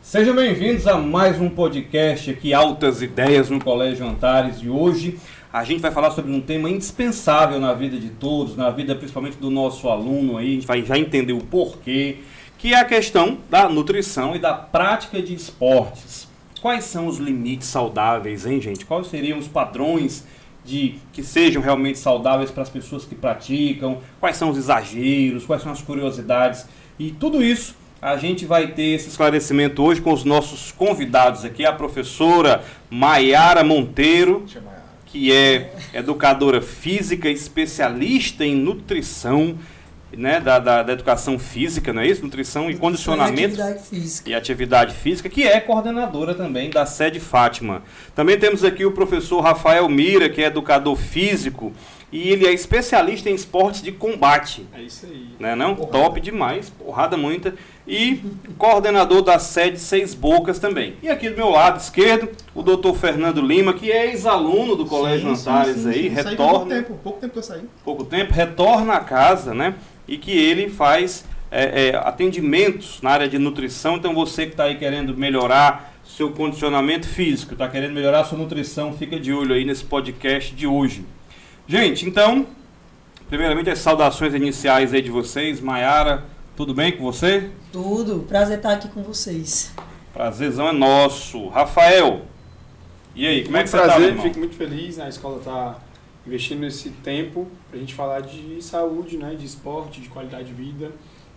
Sejam bem-vindos a mais um podcast aqui, Altas Ideias no Colégio Antares. E hoje a gente vai falar sobre um tema indispensável na vida de todos, na vida principalmente do nosso aluno aí. A gente vai já entender o porquê, que é a questão da nutrição e da prática de esportes. Quais são os limites saudáveis, hein, gente? Quais seriam os padrões que sejam realmente saudáveis para as pessoas que praticam? Quais são os exageros? Quais são as curiosidades? E tudo isso a gente vai ter esse esclarecimento hoje com os nossos convidados aqui, a professora Maiara Monteiro, que é educadora física, especialista em nutrição, né, da educação física, não é isso? Nutrição e condicionamento e atividade física, que é coordenadora também da sede Fátima. Também temos aqui o professor Rafael Mira, que é educador físico, e ele é especialista em esportes de combate. É isso aí. Né, não? Top demais, porrada muita. E coordenador da sede Seis Bocas também. E aqui do meu lado esquerdo, o doutor Fernando Lima, que é ex-aluno do Colégio Antares aí, retorna... Pouco tempo que eu saí. Pouco tempo, retorna a casa, né? E que ele faz atendimentos na área de nutrição. Então você que está aí querendo melhorar seu condicionamento físico, está querendo melhorar sua nutrição, fica de olho aí nesse podcast de hoje. Gente, então, primeiramente as saudações iniciais aí de vocês. Maiara, tudo bem com você? Tudo, prazer estar aqui com vocês. Prazerzão é nosso. Rafael, e aí, como é que você está, meu irmão? Fico muito feliz, né? A escola está investindo esse tempo para a gente falar de saúde, né? De esporte, de qualidade de vida.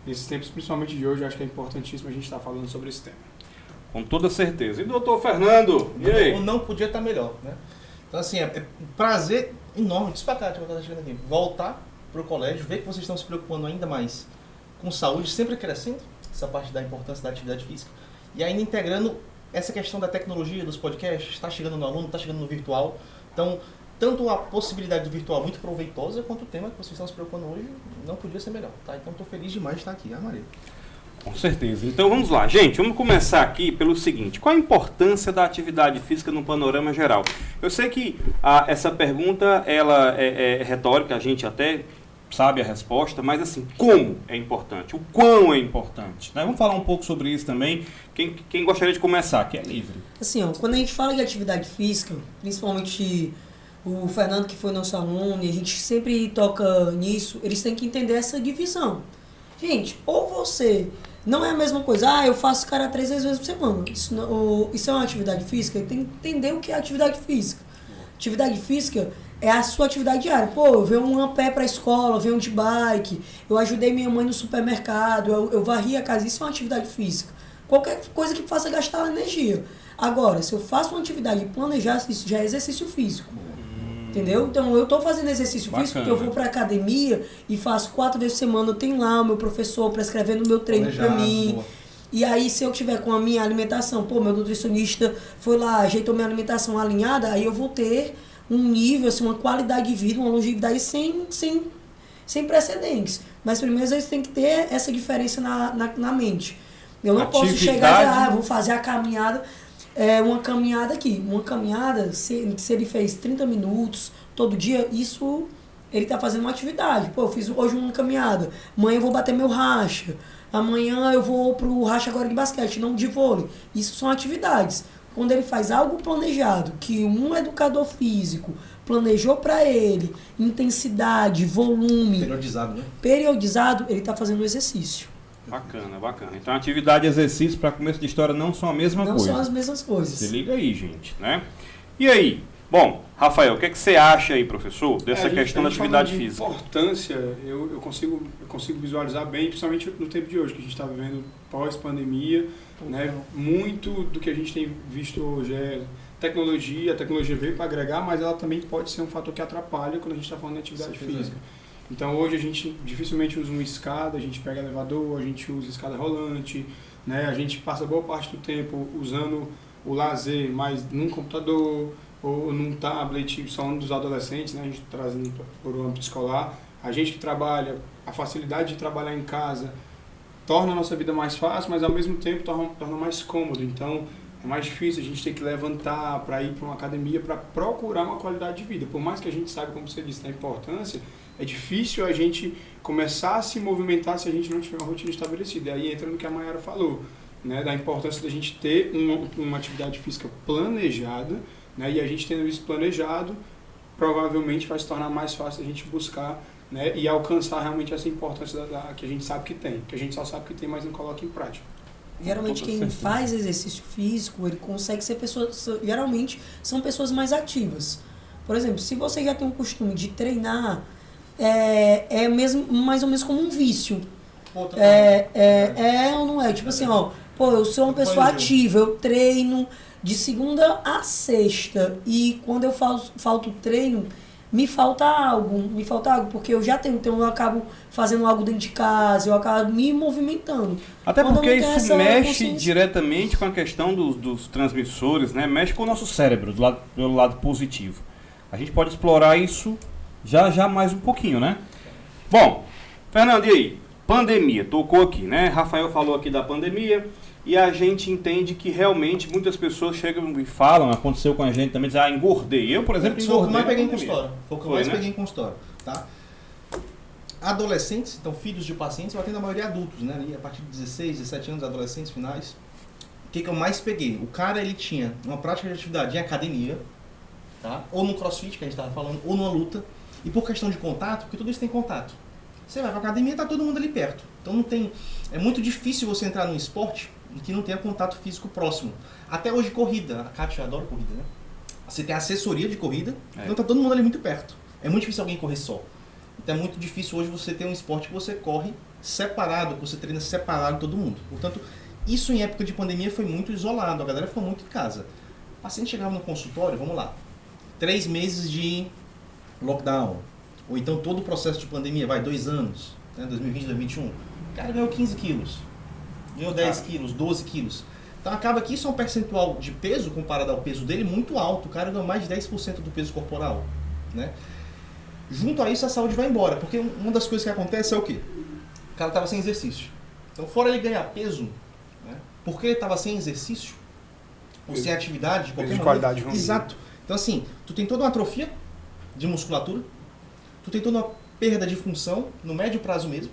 Nesses tempos, principalmente de hoje, eu acho que é importantíssimo a gente estar falando sobre esse tema. Com toda certeza. E doutor Fernando, e aí? Não podia estar melhor, né? Então, assim, é um prazer enorme, despacate, voltar para o colégio, ver que vocês estão se preocupando ainda mais com saúde, sempre crescendo essa parte da importância da atividade física, e ainda integrando essa questão da tecnologia, dos podcasts, está chegando no aluno, está chegando no virtual. Então, tanto a possibilidade do virtual muito proveitosa, quanto o tema que vocês estão se preocupando hoje, não podia ser melhor, tá? Então, estou feliz demais de estar aqui, Maria. Com certeza. Então vamos lá, gente, vamos começar aqui pelo seguinte: qual a importância da atividade física no panorama geral? Eu sei que essa pergunta ela é retórica, a gente até sabe a resposta, mas assim, como é importante? O quão é importante? Né? Vamos falar um pouco sobre isso também. Quem gostaria de começar, que é livre. Assim, ó, quando a gente fala de atividade física, principalmente o Fernando, que foi nosso aluno, e a gente sempre toca nisso, eles têm que entender essa divisão. Gente, ou você... Não é a mesma coisa, eu faço cara 3 vezes por semana. Isso é uma atividade física? Tem que entender o que é atividade física. Atividade física é a sua atividade diária. Pô, eu venho a pé pra escola, eu venho de bike, eu ajudei minha mãe no supermercado, eu varri a casa. Isso é uma atividade física. Qualquer coisa que faça gastar energia. Agora, se eu faço uma atividade e planejar, isso já é exercício físico. Entendeu? Então, eu estou fazendo exercício físico porque eu vou para academia e faço 4 vezes por semana. Eu tenho lá o meu professor prescrevendo o meu treino para mim. Boa. E aí, se eu tiver com a minha alimentação, meu nutricionista foi lá, ajeitou minha alimentação alinhada, aí eu vou ter um nível, assim, uma qualidade de vida, uma longevidade sem precedentes. Mas primeiro, eles têm que ter essa diferença na mente. Eu não posso chegar e dizer, vou fazer a caminhada... uma caminhada aqui. Uma caminhada, se ele fez 30 minutos todo dia, isso ele está fazendo uma atividade. Pô, eu fiz hoje uma caminhada. Amanhã eu vou bater meu racha. Amanhã eu vou pro racha agora de basquete, não de vôlei. Isso são atividades. Quando ele faz algo planejado, que um educador físico planejou para ele, intensidade, volume... Periodizado, né? Periodizado, ele está fazendo o exercício. Bacana, bacana. Então, atividade e exercício para começo de história não são a mesma coisa. Não são as mesmas coisas. Se liga aí, gente, né? E aí? Bom, Rafael, o que é que você acha aí, professor, dessa questão da atividade física? Importância, eu consigo visualizar bem, principalmente no tempo de hoje, que a gente está vivendo pós-pandemia, né? Muito do que a gente tem visto hoje é tecnologia. A tecnologia veio para agregar, mas ela também pode ser um fator que atrapalha quando a gente está falando de atividade física. Então hoje a gente dificilmente usa uma escada, a gente pega elevador, a gente usa escada rolante, né? A gente passa boa parte do tempo usando o lazer mais num computador ou num tablet, falando dos adolescentes, né? A gente trazendo por um âmbito escolar. A gente que trabalha, a facilidade de trabalhar em casa torna a nossa vida mais fácil, mas ao mesmo tempo torna mais cômodo. Então é mais difícil, a gente tem que levantar para ir para uma academia para procurar uma qualidade de vida. Por mais que a gente saiba, como você disse, da importância, é difícil a gente começar a se movimentar se a gente não tiver uma rotina estabelecida. E aí entra no que a Maiara falou. né, da importância da gente ter uma atividade física planejada, né, e a gente tendo isso planejado, provavelmente vai se tornar mais fácil a gente buscar, né, e alcançar realmente essa importância que a gente sabe que tem, que a gente só sabe que tem, mas não coloca em prática. Geralmente quem faz exercício físico, ele consegue ser pessoas, geralmente são pessoas mais ativas. Por exemplo, se você já tem um costume de treinar, é mesmo, mais ou menos como um vício. Ou não é? Tipo assim, ó, pô, eu sou uma pessoa ativa, eu treino de segunda a sexta e quando eu falto treino, me falta algo, porque eu já tenho, então eu acabo fazendo algo dentro de casa, eu acabo me movimentando. Até Quando porque eu não tenho isso essa mexe consciência- diretamente com a questão dos transmissores, né? Mexe com o nosso cérebro, do lado positivo. A gente pode explorar isso já mais um pouquinho, né? Bom, Fernando, e aí? Pandemia, tocou aqui, né? Rafael falou aqui da pandemia e a gente entende que realmente muitas pessoas chegam e falam, aconteceu com a gente também, dizem, engordei. Eu, por exemplo, Foi o que eu engordei. mais peguei em na pandemia. consultório. Foi o que eu Foi, mais né? peguei em consultório, tá? Adolescentes, então filhos de pacientes, eu atendo a maioria adultos, né? Ali, a partir de 16, 17 anos, adolescentes finais. O que eu mais peguei? O cara, ele tinha uma prática de atividade em academia, tá? Ou no crossfit, que a gente estava falando, ou numa luta. E por questão de contato, porque tudo isso tem contato. Você vai pra academia, tá todo mundo ali perto. Então não tem... É muito difícil você entrar num esporte em que não tenha contato físico próximo. Até hoje, corrida. A Kátia adora corrida, né? Você tem assessoria de corrida, então tá todo mundo ali muito perto. É muito difícil alguém correr só. Então é muito difícil hoje você ter um esporte que você corre separado, que você treina separado de todo mundo. Portanto, isso em época de pandemia foi muito isolado, a galera ficou muito em casa. O paciente chegava no consultório, vamos lá, 3 meses de lockdown, ou então todo o processo de pandemia, 2 anos, né, 2020, 2021. O cara ganhou 15 quilos, ganhou 10 quilos, 12 quilos. Então acaba que isso é um percentual de peso, comparado ao peso dele, muito alto. O cara ganhou mais de 10% do peso corporal, né? Junto a isso, a saúde vai embora, porque uma das coisas que acontece é o quê? O cara estava sem exercício. Então, fora ele ganhar peso, né, porque ele estava sem exercício, ou sem atividade, de qualquer de maneira. qualidade ruim. Exato. Então, assim, tu tem toda uma atrofia de musculatura, tu tem toda uma perda de função, no médio prazo mesmo,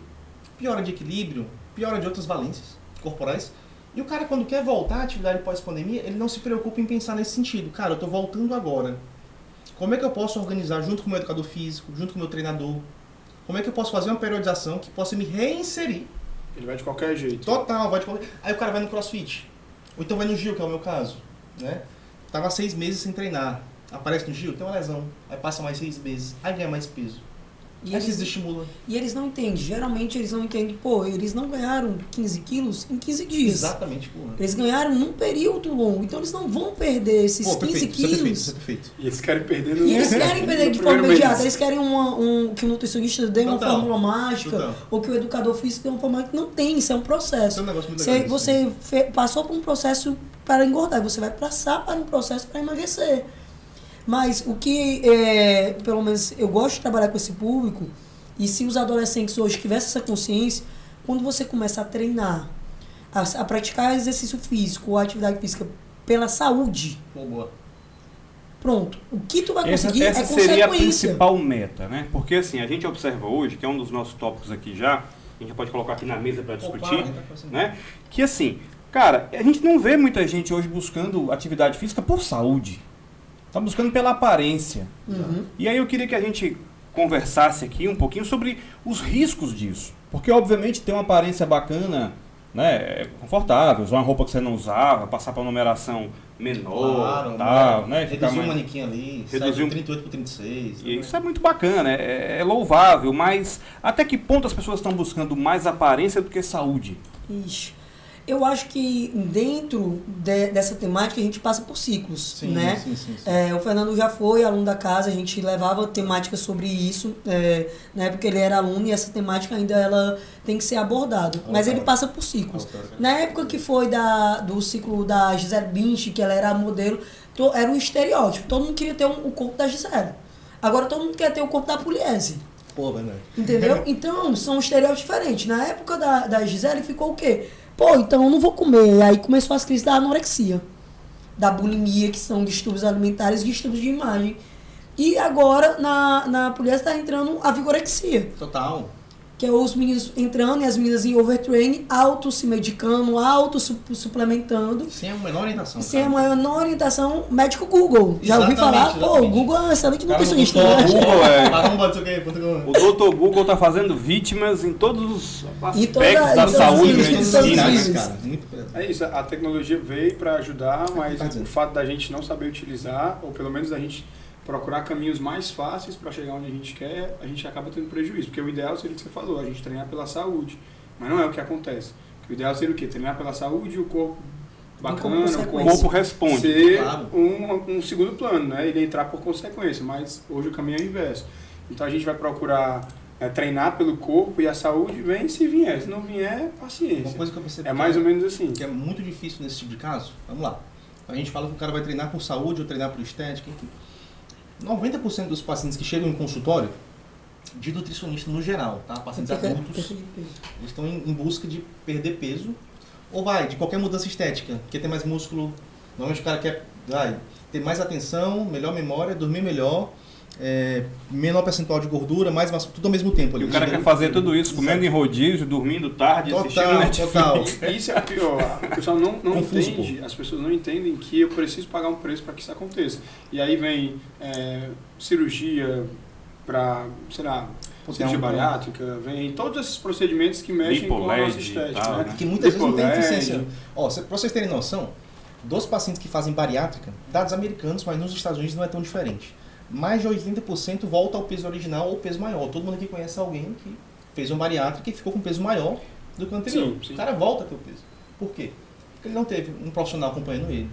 piora de equilíbrio, piora de outras valências corporais. E o cara, quando quer voltar à atividade pós-pandemia, ele não se preocupa em pensar nesse sentido. Cara, eu estou voltando agora. Como é que eu posso organizar junto com o meu educador físico, junto com o meu treinador? Como é que eu posso fazer uma periodização que possa me reinserir? Ele vai de qualquer jeito. Total, vai de qualquer... Aí o cara vai no crossfit. Ou então vai no Gil, que é o meu caso. Né? Tava 6 meses sem treinar. Aparece no Gil, tem uma lesão. Aí passa mais 6 meses. Aí ganha mais peso. E Aí se eles, desestimula. e eles não entendem. Geralmente eles não entendem. Pô, eles não ganharam 15 quilos em 15 dias. Exatamente, porra. Eles ganharam num período longo. Então eles não vão perder esses 15 perfeito, isso é perfeito, quilos. isso é perfeito. E eles querem perder no E eles querem perder de no forma primeiro imediata. mês. Eles querem que o nutricionista dê uma Total. fórmula mágica. Total. Ou que o educador físico dê uma fórmula mágica. Não tem, isso é um processo. Isso é um negócio muito legal. Você passou por um processo para engordar. Você vai passar para um processo para emagrecer. Mas o que, pelo menos, eu gosto de trabalhar com esse público. E se os adolescentes hoje tivessem essa consciência, quando você começa a treinar, a praticar exercício físico ou atividade física pela saúde, Pô, boa. pronto. O que tu vai Essa conseguir é seria a consequência. principal meta, né? Porque assim, a gente observa hoje, que é um dos nossos tópicos aqui já, a gente pode colocar aqui na mesa para discutir, né? Que assim, cara, a gente não vê muita gente hoje buscando atividade física por saúde. Tá buscando pela aparência. Uhum. E aí eu queria que a gente conversasse aqui um pouquinho sobre os riscos disso. Porque, obviamente, ter uma aparência bacana, né, confortável, usar uma roupa que você não usava, passar para uma numeração menor, Claro, tal, né? Ficar reduzir um mais... manequim ali, sai Reduzir de um- 38 para 36. E isso é muito bacana, é louvável, mas até que ponto as pessoas estão buscando mais aparência do que saúde? Ixi. Eu acho que dentro dessa temática a gente passa por ciclos, Sim, né? sim, sim, sim. O Fernando já foi aluno da casa, a gente levava temática sobre isso, na época ele era aluno e essa temática ainda ela tem que ser abordada. Mas ele passa por ciclos. Na época que foi do ciclo da Gisele Bündchen, que ela era modelo, era um estereótipo. Todo mundo queria ter o corpo da Gisele. Agora todo mundo quer ter o corpo da Pugliese. Pô, verdade. Entendeu? Então, são estereótipos diferentes. Na época da Gisele ficou o quê? Pô, então eu não vou comer. Aí começou as crises da anorexia, da bulimia, que são distúrbios alimentares e distúrbios de imagem. E agora, na Pugliese está entrando a vigorexia. Total. que é os meninos entrando e as meninas em overtraining, auto se medicando, auto suplementando. Sem a menor orientação. Sem a menor orientação, médico Google. Já ouvi falar? Exatamente. Pô, o Google é um excelente Cara, nutricionista, o né? Google O O Dr. Google está fazendo vítimas em todos os aspectos da todas saúde e as medicina. níveis. Né? cara. Muito É isso, a tecnologia veio para ajudar, mas o fato da gente não saber utilizar, ou pelo menos da gente procurar caminhos mais fáceis para chegar onde a gente quer, a gente acaba tendo prejuízo. Porque o ideal seria o que você falou, a gente treinar pela saúde. Mas não é o que acontece. O ideal seria o quê? Treinar pela saúde e o corpo bacana, O corpo responde. ser Claro. um segundo plano, né? Ele entrar por consequência, mas hoje o caminho é o inverso. Então a gente vai procurar treinar pelo corpo e a saúde vem se vier. Se não vier, Uma paciência. coisa que eu percebi É mais ou menos assim. que é muito difícil nesse tipo de caso. Vamos lá. A gente fala que o cara vai treinar por saúde ou treinar por estética, enfim. 90% dos pacientes que chegam em consultório, de nutricionista no geral, tá? Pacientes adultos, eles estão em busca de perder peso, ou de qualquer mudança estética, quer ter mais músculo, normalmente o cara quer ter mais atenção, melhor memória, dormir melhor, menor percentual de gordura, mais massa, tudo ao mesmo tempo. E o cara quer fazer tudo isso comendo em rodízio, dormindo tarde, assistindo Netflix. Total. Isso é pior. O pessoal não Confuso, entende, as pessoas não entendem que eu preciso pagar um preço para que isso aconteça. E aí vem cirurgia para, sei lá, cirurgia bariátrica, vem todos esses procedimentos que mexem com a nossa estética. Tal, Né? né? Que muitas vezes não tem Lipoled. eficiência. Para vocês terem noção, dos pacientes que fazem bariátrica, dados americanos, mas nos Estados Unidos não é tão diferente. Mais de 80% volta ao peso original ou peso maior. Todo mundo aqui conhece alguém que fez uma bariátrica e ficou com peso maior do que o anterior. Sim. O cara volta a ter o peso. Por quê? Porque ele não teve um profissional acompanhando ele.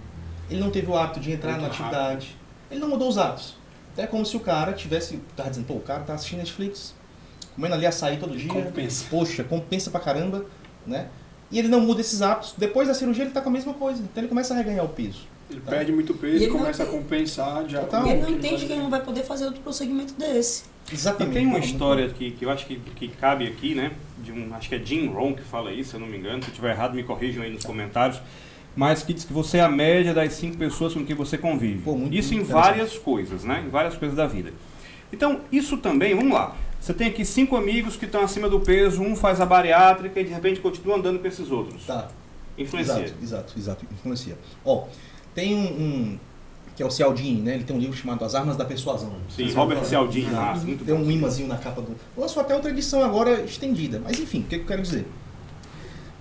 Ele não teve o hábito de entrar na atividade. Ele não mudou os hábitos. É como se o cara tivesse... Tava dizendo, o cara tá assistindo Netflix, comendo ali açaí todo dia. Compensa. Poxa, compensa pra caramba, né? E ele não muda esses hábitos. Depois da cirurgia ele tá com a mesma coisa. Então ele começa a reganhar o peso. Ele perde muito peso E e ele não começa a tem- compensar de acordo Total. com Ele o não ele entende vai que ele não vai poder fazer outro procedimento desse. E Exatamente. tem uma Muito história que eu acho que cabe aqui, né? Acho que é Jim Rohn que fala isso, se eu não me engano. Se eu estiver errado, me corrijam aí nos comentários. Mas que diz que você é a média das 5 pessoas com quem você convive. Pô, muito Isso em interessante. várias coisas, né? Em várias coisas da vida. Então, isso também, vamos lá. Você tem aqui 5 amigos que estão acima do peso, um faz a bariátrica e de repente continua andando com esses outros. Tá. Influencia. Exato, influencia. Ó, tem um que é o Cialdini, né? Ele tem um livro chamado As Armas da Persuasão. Sim, Vocês Robert ouviram falar? Cialdini, massa, muito Tem bom. um imãzinho na capa do... Lançou até outra edição agora estendida. Mas enfim, o que eu quero dizer?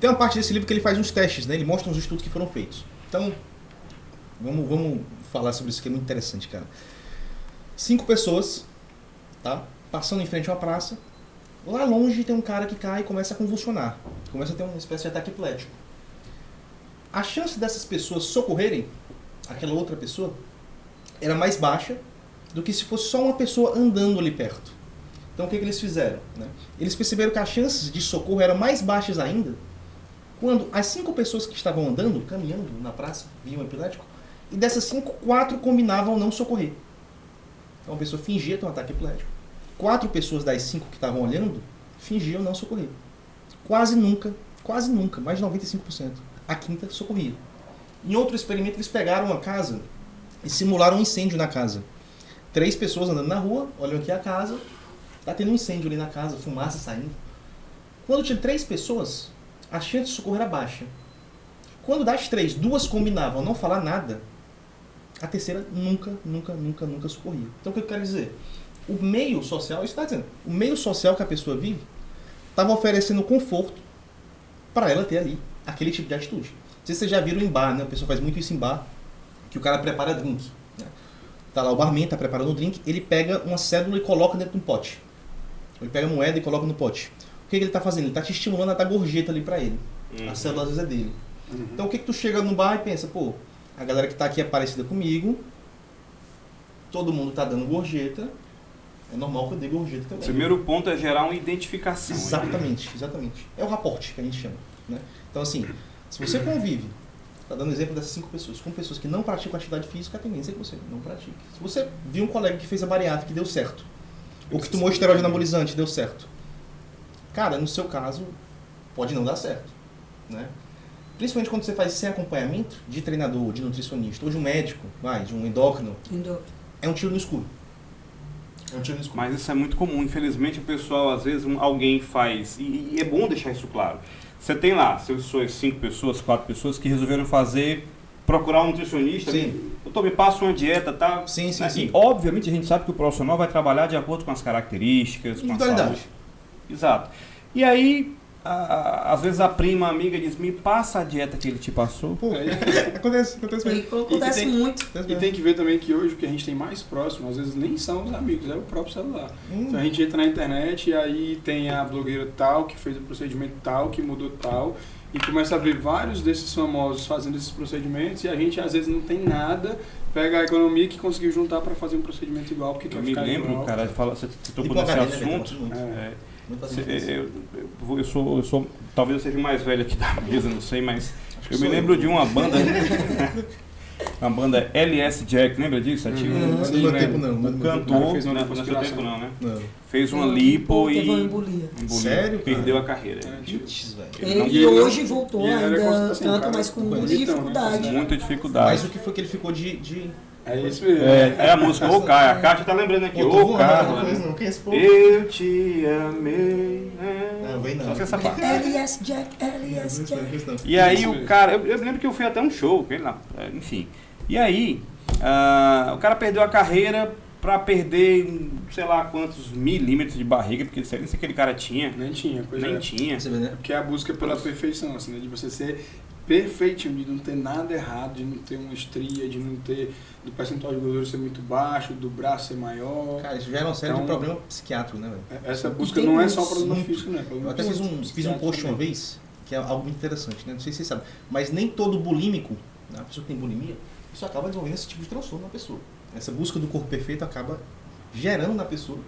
Tem uma parte desse livro que ele faz uns testes, né? Ele mostra uns estudos que foram feitos. Então, vamos falar sobre isso que é muito interessante, cara. 5 pessoas, tá? Passando em frente a uma praça. Lá longe tem um cara que cai e começa a convulsionar. Começa a ter uma espécie de ataque epilético. A chance dessas pessoas socorrerem aquela outra pessoa era mais baixa do que se fosse só uma pessoa andando ali perto. Então o que eles fizeram? Né? Eles perceberam que as chances de socorro eram mais baixas ainda quando as 5 pessoas que estavam andando, caminhando na praça, viam o epilético, e dessas 5, 4 combinavam não socorrer. Então a pessoa fingia ter um ataque epilético. 4 pessoas das 5 que estavam olhando fingiam não socorrer. Quase nunca, mais de 95%. A quinta socorria. Em outro experimento, eles pegaram uma casa e simularam um incêndio na casa. 3 pessoas andando na rua, olham aqui a casa, tá tendo um incêndio ali na casa, fumaça saindo. Quando tinha 3 pessoas, a chance de socorro era baixa. Quando das 3, 2 combinavam não falar nada, a terceira nunca socorria. Então o que eu quero dizer? O meio social, isso está dizendo, o meio social que a pessoa vive estava oferecendo conforto para ela ter ali aquele tipo de atitude. Não sei se vocês já viram em bar, né? A pessoa faz muito isso em bar, que o cara prepara drink. Né? Tá lá o barman, tá preparando o drink, ele pega uma cédula e coloca dentro de um pote. Ele pega a moeda e coloca no pote. O que ele tá fazendo? Ele tá te estimulando a dar gorjeta ali para ele. A cédula às vezes é dele. Então o que tu chega no bar e pensa, pô, a galera que tá aqui é parecida comigo, todo mundo tá dando gorjeta, é normal que eu dê gorjeta também. O primeiro ponto é gerar uma identificação. Exatamente. É o raporte que a gente chama. Né? Então, assim, se você convive, tá dando exemplo dessas 5 pessoas, com pessoas que não praticam atividade física, a tendência é que você não pratique. Se você viu um colega que fez a bariátrica que deu certo, ou que tomou esteroide anabolizante e deu certo, cara, no seu caso, pode não dar certo. Né? Principalmente quando você faz sem acompanhamento de treinador, de nutricionista, ou de um médico, de um endócrino, é um tiro no escuro. É um tiro no escuro. Mas isso é muito comum. Infelizmente, o pessoal, às vezes, alguém faz... E é bom deixar isso claro. Você tem lá, suas 5 pessoas, 4 pessoas que resolveram procurar um nutricionista. Sim. Doutor, me passa uma dieta, tá? Sim. E, obviamente, a gente sabe que o profissional vai trabalhar de acordo com as características, com a saúde. Exato. E aí, às vezes a prima, a amiga diz, me passa a dieta que ele te passou. Pô, acontece mesmo. Acontece muito. E tem que ver também que hoje o que a gente tem mais próximo, às vezes nem são os amigos, é o próprio celular. Então a gente entra na internet e aí tem a blogueira tal, que fez o procedimento tal, que mudou tal, e começa a ver vários desses famosos fazendo esses procedimentos e a gente às vezes não tem nada, pega a economia que conseguiu juntar para fazer um procedimento igual, porque quer Eu me ficar lembro, igual. cara, você tocou nesse assunto. Eu sou, talvez eu seja o mais velho aqui da mesa, não sei, mas eu me lembro de uma banda, uma banda LS Jack, lembra disso? Não é tempo não. O cantor, fez uma não é seu tempo não, né? Não. Fez uma lipo Teve uma e embolia. Sério, cara? perdeu a carreira. Putz, velho. Ele hoje voltou e ele era ainda, assim, tanto, cara, mas com muita bonitão, né? dificuldade. Muita dificuldade. Mas o que foi que ele ficou de... É isso mesmo. É a música Ô Caio, a Kátia tá lembrando aqui, Pô, tô Ô voando, Caio, não conheço pouco. eu te amei. Não, vem não. Só que essa parte. LS Jack, LS Jack. E aí o cara, eu lembro que eu fui até um show, com ele lá, enfim. E aí, o cara perdeu a carreira pra perder, sei lá quantos milímetros de barriga, porque não sei se aquele cara tinha. Nem tinha, pois Nem é. tinha. Você vê, né? Porque é a busca pela perfeição, assim, né? De você ser perfeitinho, de não ter nada errado, de não ter uma estria, de não ter do percentual de gordura ser muito baixo, do braço ser maior. Cara, isso já era uma série de Então, problema psiquiátrico, né, velho? Essa busca tem não é só muitos, problema muito. físico, né? Eu até fiz um post uma vez, que é algo muito interessante, né? Não sei se vocês sabem, mas nem todo bulímico, né, a pessoa que tem bulimia, isso acaba desenvolvendo esse tipo de transtorno na pessoa. Essa busca do corpo perfeito acaba gerando na pessoa.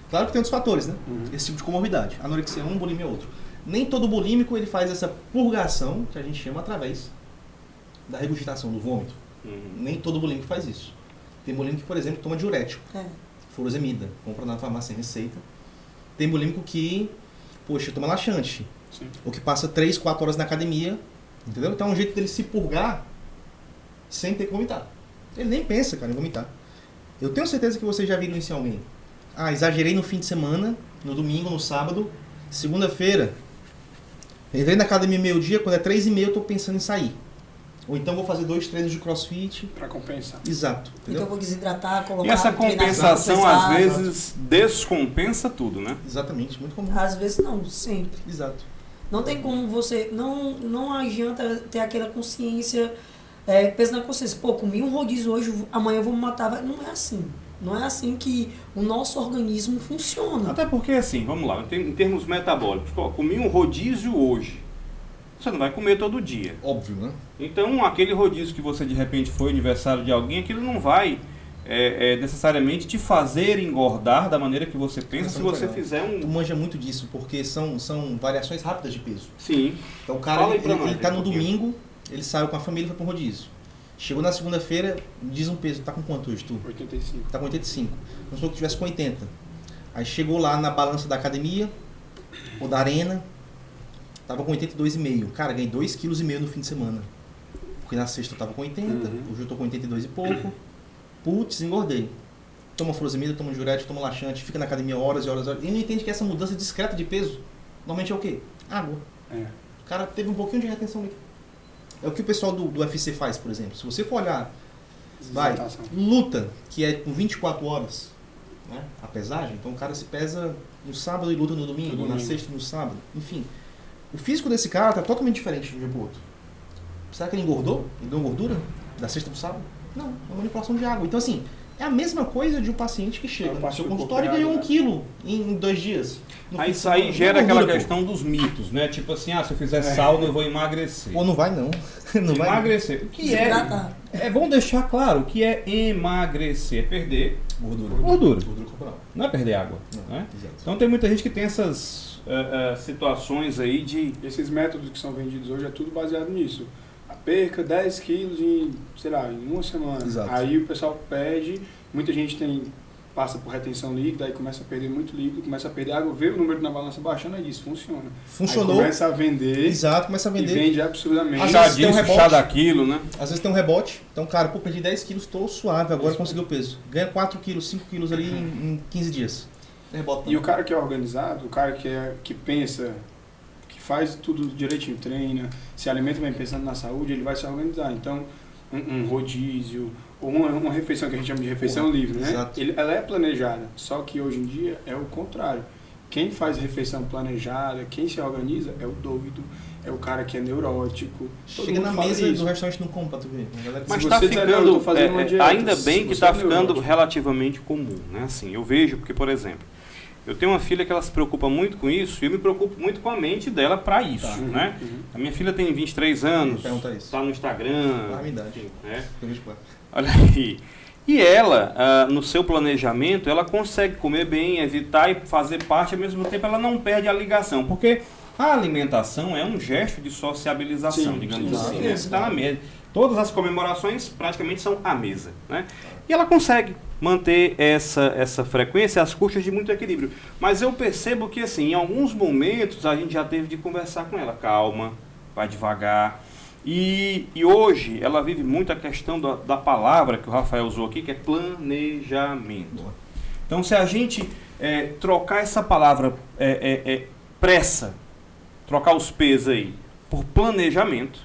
Claro que tem outros fatores, né? Esse tipo de comorbidade. Anorexia é um, bulimia é outro. Nem todo bulímico ele faz essa purgação, que a gente chama através da regurgitação, do vômito. Nem todo bulímico faz isso. Tem bulímico que, por exemplo, toma diurético, furosemida, compra na farmácia sem receita. Tem bulímico que, poxa, toma laxante. Sim. Ou que passa 3, 4 horas na academia, entendeu? Então é um jeito dele se purgar sem ter que vomitar. Ele nem pensa, cara, em vomitar. Eu tenho certeza que vocês já viram isso em alguém. Ah, exagerei no fim de semana, no domingo, no sábado, segunda-feira. Entrei na academia meio-dia, quando é 3h30 eu tô pensando em sair. Ou então vou fazer 2 treinos de crossfit. Pra compensar. Exato. Então Entendeu? eu vou desidratar, colocar... E essa compensação, às pesada. vezes, descompensa tudo, né? Exatamente, muito comum. Às vezes não, sempre. Exato. Não tem como você... Não adianta ter aquela consciência, peso na consciência. Pô, comi um rodízio hoje, amanhã eu vou me matar. Não é assim. Não é assim que o nosso organismo funciona. Até porque, assim, vamos lá, em termos metabólicos, comi um rodízio hoje. Você não vai comer todo dia. Óbvio, né? Então, aquele rodízio que você de repente foi aniversário de alguém, aquilo não vai necessariamente te fazer engordar da maneira que você pensa se você fizer Tu um... manja muito disso, porque são variações rápidas de peso. Sim. Então o cara, Fala aí pra ele nós, tá no um pouquinho. domingo, ele saiu com a família e foi pra um rodízio. Chegou na segunda-feira, diz um peso, tá com quanto hoje, tu? 85. Tá com 85. Vamos supor que tivesse com 80. Aí chegou lá na balança da academia, ou da arena, tava com 82,5. Cara, ganhei 2,5 kg no fim de semana. Porque na sexta eu tava com 80, hoje eu tô com 82 e pouco. Putz, engordei. Toma furosemida, toma diurético, toma laxante, fica na academia horas e horas e horas. E não entende que essa mudança discreta de peso, normalmente é o quê? Água. O cara teve um pouquinho de retenção líquida. É o que o pessoal do UFC faz, por exemplo. Se você for olhar, luta, que é com 24 horas, né, a pesagem, então o cara se pesa no sábado e luta no domingo, na sexta e no sábado, enfim. O físico desse cara tá totalmente diferente de um dia pro outro. Será que ele engordou? Ele deu gordura da sexta pro sábado? Não, é uma manipulação de água. Então assim, é a mesma coisa de um paciente que chega no seu consultório e ganhou 1 quilo em 2 dias. Aí isso aí gera aquela questão dos mitos, né? Tipo assim, se eu fizer sauna eu vou emagrecer. Pô, não vai não. Não vai. Emagrecer. O que é bom deixar claro, o que é emagrecer? É perder Gordura corporal. Não é perder água. Não, Né? exato. Então tem muita gente que tem essas situações aí de... Esses métodos que são vendidos hoje é tudo baseado nisso. Perca 10 quilos em, sei lá, em uma semana. Exato. Aí o pessoal pede, muita gente tem passa por retenção líquida, aí começa a perder muito líquido, começa a perder água, vê o número na balança baixando, aí diz, funciona. Funcionou. Aí começa a vender. Exato, começa a E vender. vende absurdamente. Às Chá vezes tem um disso, rebote. chá daquilo, né? Às vezes tem um rebote. Então, cara, pô, perdi 10 quilos, tô suave, agora consegui o peso. Ganha 4 quilos, 5 quilos ali em 15 dias. Rebote. E o cara que é organizado, o cara que pensa, que faz tudo direitinho, treina, se alimenta bem pensando na saúde, ele vai se organizar. Então, um rodízio, ou uma refeição que a gente chama de refeição livre, né? Exato. Ela é planejada, só que hoje em dia é o contrário. Quem faz refeição planejada, quem se organiza, é o doido, é o cara que é neurótico. Todo Chega mundo na fala mesa isso. do restaurante não compra, tu vê. A galera Mas Se está você disser, "Não, eu ficando, tô fazendo uma dieta", ainda bem se que você está é ficando neurótico. relativamente comum, né? Assim, eu vejo, porque, por exemplo, eu tenho uma filha que ela se preocupa muito com isso e eu me preocupo muito com a mente dela para isso, Tá. né? Uhum. A minha filha tem 23 anos, Pergunta isso. está no Instagram, Ah, minha idade. enfim, né? Eu vejo claro. Olha aí. E ela, no seu planejamento, ela consegue comer bem, evitar e fazer parte, ao mesmo tempo ela não perde a ligação, porque a alimentação é um gesto de sociabilização, Sim, digamos sim, assim. sim. Né? Você está na mesa. Todas as comemorações praticamente são à mesa, né? E ela consegue manter essa frequência às custas de muito equilíbrio. Mas eu percebo que, assim, em alguns momentos a gente já teve de conversar com ela. Calma, vai devagar. E hoje ela vive muito a questão da palavra que o Rafael usou aqui, que é planejamento. Boa. Então, se a gente trocar essa palavra pressa, trocar os P's aí por planejamento,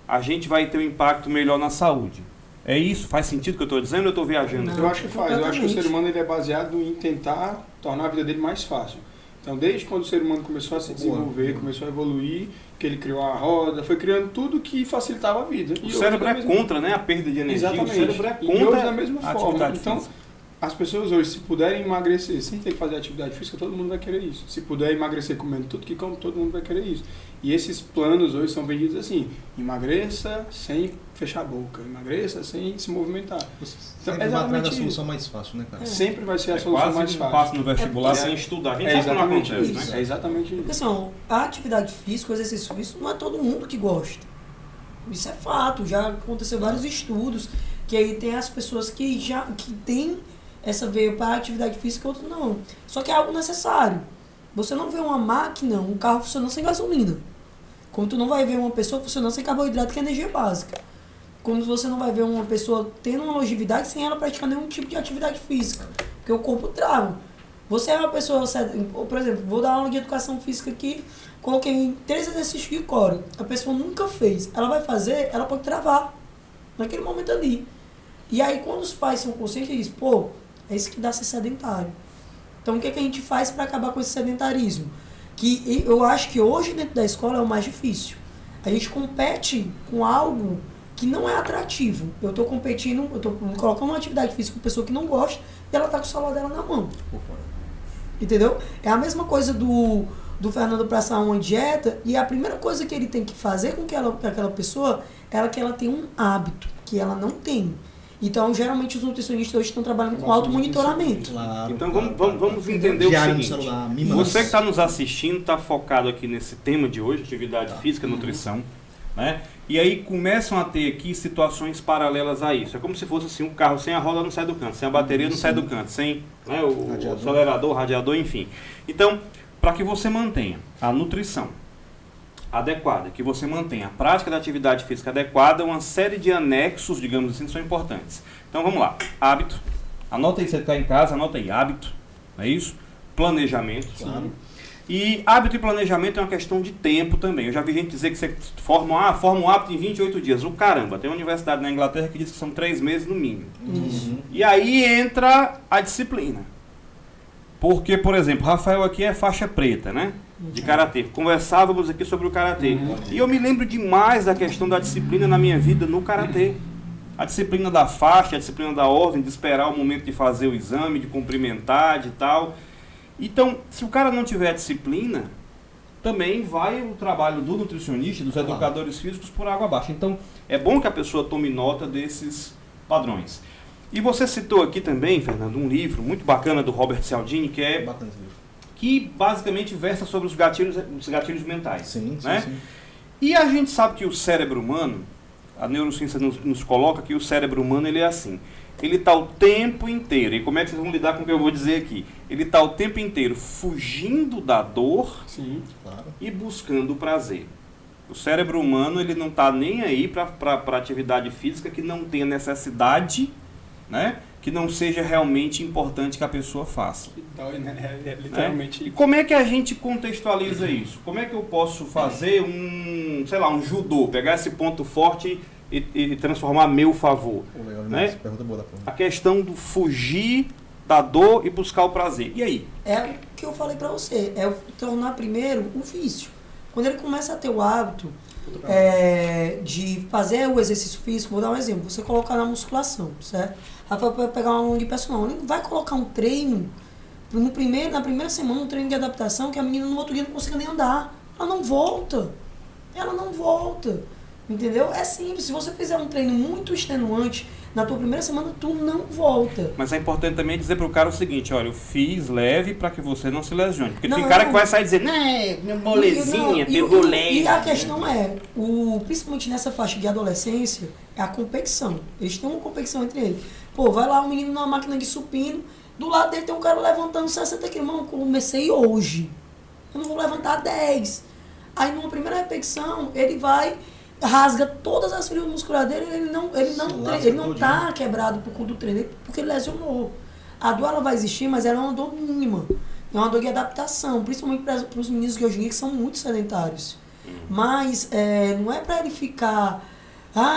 a gente vai ter um impacto melhor na saúde. É isso? Faz sentido o que eu estou dizendo ou eu estou viajando? Não. Eu acho que faz. Eu acho que o ser Completamente. humano ele é baseado em tentar tornar a vida dele mais fácil. Então, desde quando o ser humano começou a se desenvolver, começou a evoluir, que ele criou a roda, foi criando tudo que facilitava a vida. O E cérebro hoje é da mesma- contra, né, a perda de energia. Exatamente. O cérebro é E hoje contra da mesma a forma. atividade Então, física. as pessoas hoje, se puderem emagrecer sem ter que fazer atividade física, todo mundo vai querer isso. Se puder emagrecer comendo tudo que come, todo mundo vai querer isso. E esses planos hoje são vendidos assim: emagreça sem fechar a boca, emagreça sem se movimentar. Você Então, sempre vai atrás da exatamente solução mais fácil, né, cara? Sempre vai ser a É solução quase mais um fácil. passo no vestibular É sem estudar. A gente É sabe que não exatamente acontece, isso. né? É exatamente Porque isso. assim, a atividade física, o exercício físico, não é todo mundo que gosta. Isso é fato, já aconteceu vários estudos, que aí tem as pessoas que têm essa veia para a atividade física e outras não. Só que é algo necessário. Você não vê uma máquina, um carro funcionando sem gasolina. Como tu não vai ver uma pessoa funcionando sem carboidrato, que é energia básica. Como você não vai ver uma pessoa tendo uma longevidade sem ela praticar nenhum tipo de atividade física. Porque o corpo trava. Você é uma pessoa, por exemplo, vou dar aula de educação física aqui, coloquei 3 exercícios de core. A pessoa nunca fez. Ela vai fazer, ela pode travar. Naquele momento ali. E aí quando os pais são conscientes, eles dizem, pô, é isso que dá ser sedentário. Então o que a gente faz para acabar com esse sedentarismo? Que eu acho que hoje dentro da escola é o mais difícil. A gente compete com algo que não é atrativo. Eu estou competindo, eu estou colocando uma atividade física com pessoa que não gosta e ela está com o celular dela na mão. Entendeu? É a mesma coisa do Fernando traçar uma dieta e a primeira coisa que ele tem que fazer com que aquela pessoa é que ela tenha um hábito que ela não tem. Então, geralmente, os nutricionistas hoje estão trabalhando com automonitoramento. Claro. Então claro, vamos claro. entender o Diário no seguinte. celular, mima Você que nas- está nos assistindo, está focado aqui nesse tema de hoje, atividade física, nutrição, né? E aí começam a ter aqui situações paralelas a isso. É como se fosse assim, um carro sem a roda não sai do canto, sem a bateria não sai do canto, sem, né, o Radiador. acelerador, o radiador, enfim. Então, para que você mantenha a nutrição adequada, que você mantenha a prática da atividade física adequada, uma série de anexos, digamos assim, são importantes. Então vamos lá. Hábito. Anota aí, você está em casa, anota aí. Hábito. Não é isso? Planejamento. Claro. E hábito e planejamento é uma questão de tempo também. Eu já vi gente dizer que você forma um hábito em 28 dias. O caramba, tem uma universidade na Inglaterra que diz que são 3 meses no mínimo. Uhum. E aí entra a disciplina. Porque, por exemplo, Rafael aqui é faixa preta, né? De karatê. Conversávamos aqui sobre o karatê. E eu me lembro demais da questão da disciplina na minha vida no karatê. A disciplina da faixa, a disciplina da ordem, de esperar o momento de fazer o exame, de cumprimentar, de tal. Então, se o cara não tiver disciplina, também vai o trabalho do nutricionista, dos educadores físicos por água abaixo. Então, é bom que a pessoa tome nota desses padrões. E você citou aqui também, Fernando, um livro muito bacana do Robert Cialdini, Bacana esse livro. que basicamente versa sobre os gatilhos mentais. Sim, sim, né? sim. E a gente sabe que o cérebro humano, a neurociência nos coloca que o cérebro humano ele é assim. ele está o tempo inteiro, e como é que vocês vão lidar com o que eu vou dizer aqui? Ele está o tempo inteiro fugindo da dor Sim. Claro. e buscando o prazer. O cérebro humano, ele não está nem aí para atividade física que não tenha necessidade, né? Que não seja realmente importante que a pessoa faça. Que dói, né? É literalmente. E como é que a gente contextualiza isso? Como é que eu posso fazer um judô, pegar esse ponto forte e transformar a meu favor? Legal, né? Pergunta boa da porra. A questão do fugir da dor e buscar o prazer. E aí? É o que eu falei pra você, é tornar primeiro um vício. Quando ele começa a ter o hábito de fazer o exercício físico, vou dar um exemplo, você colocar na musculação, certo? Rafael vai pegar um aluno de personal, ele vai colocar um treino, na primeira semana, um treino de adaptação, que a menina no outro dia não consiga nem andar. Ela não volta. Entendeu? É simples, se você fizer um treino muito extenuante, na tua primeira semana tu não volta. Mas é importante também dizer pro cara o seguinte, olha, eu fiz leve para que você não se lesione. Porque Não, tem cara que vai sair dizendo, minha molezinha, pegou leve. E a questão é, principalmente nessa faixa de adolescência, é a competição. Eles têm uma competição entre eles. Pô, vai lá um menino numa máquina de supino, do lado dele tem um cara levantando 60 quilos. Mano, eu comecei hoje. Eu não vou levantar 10. Aí numa primeira repetição, ele vai, rasga todas as fibras musculares dele, ele não tá quebrado por conta do treino, porque ele lesionou. A dor ela vai existir, mas ela é uma dor mínima. É uma dor de adaptação, principalmente para os meninos de hoje em dia que são muito sedentários. Mas não é para ele ficar,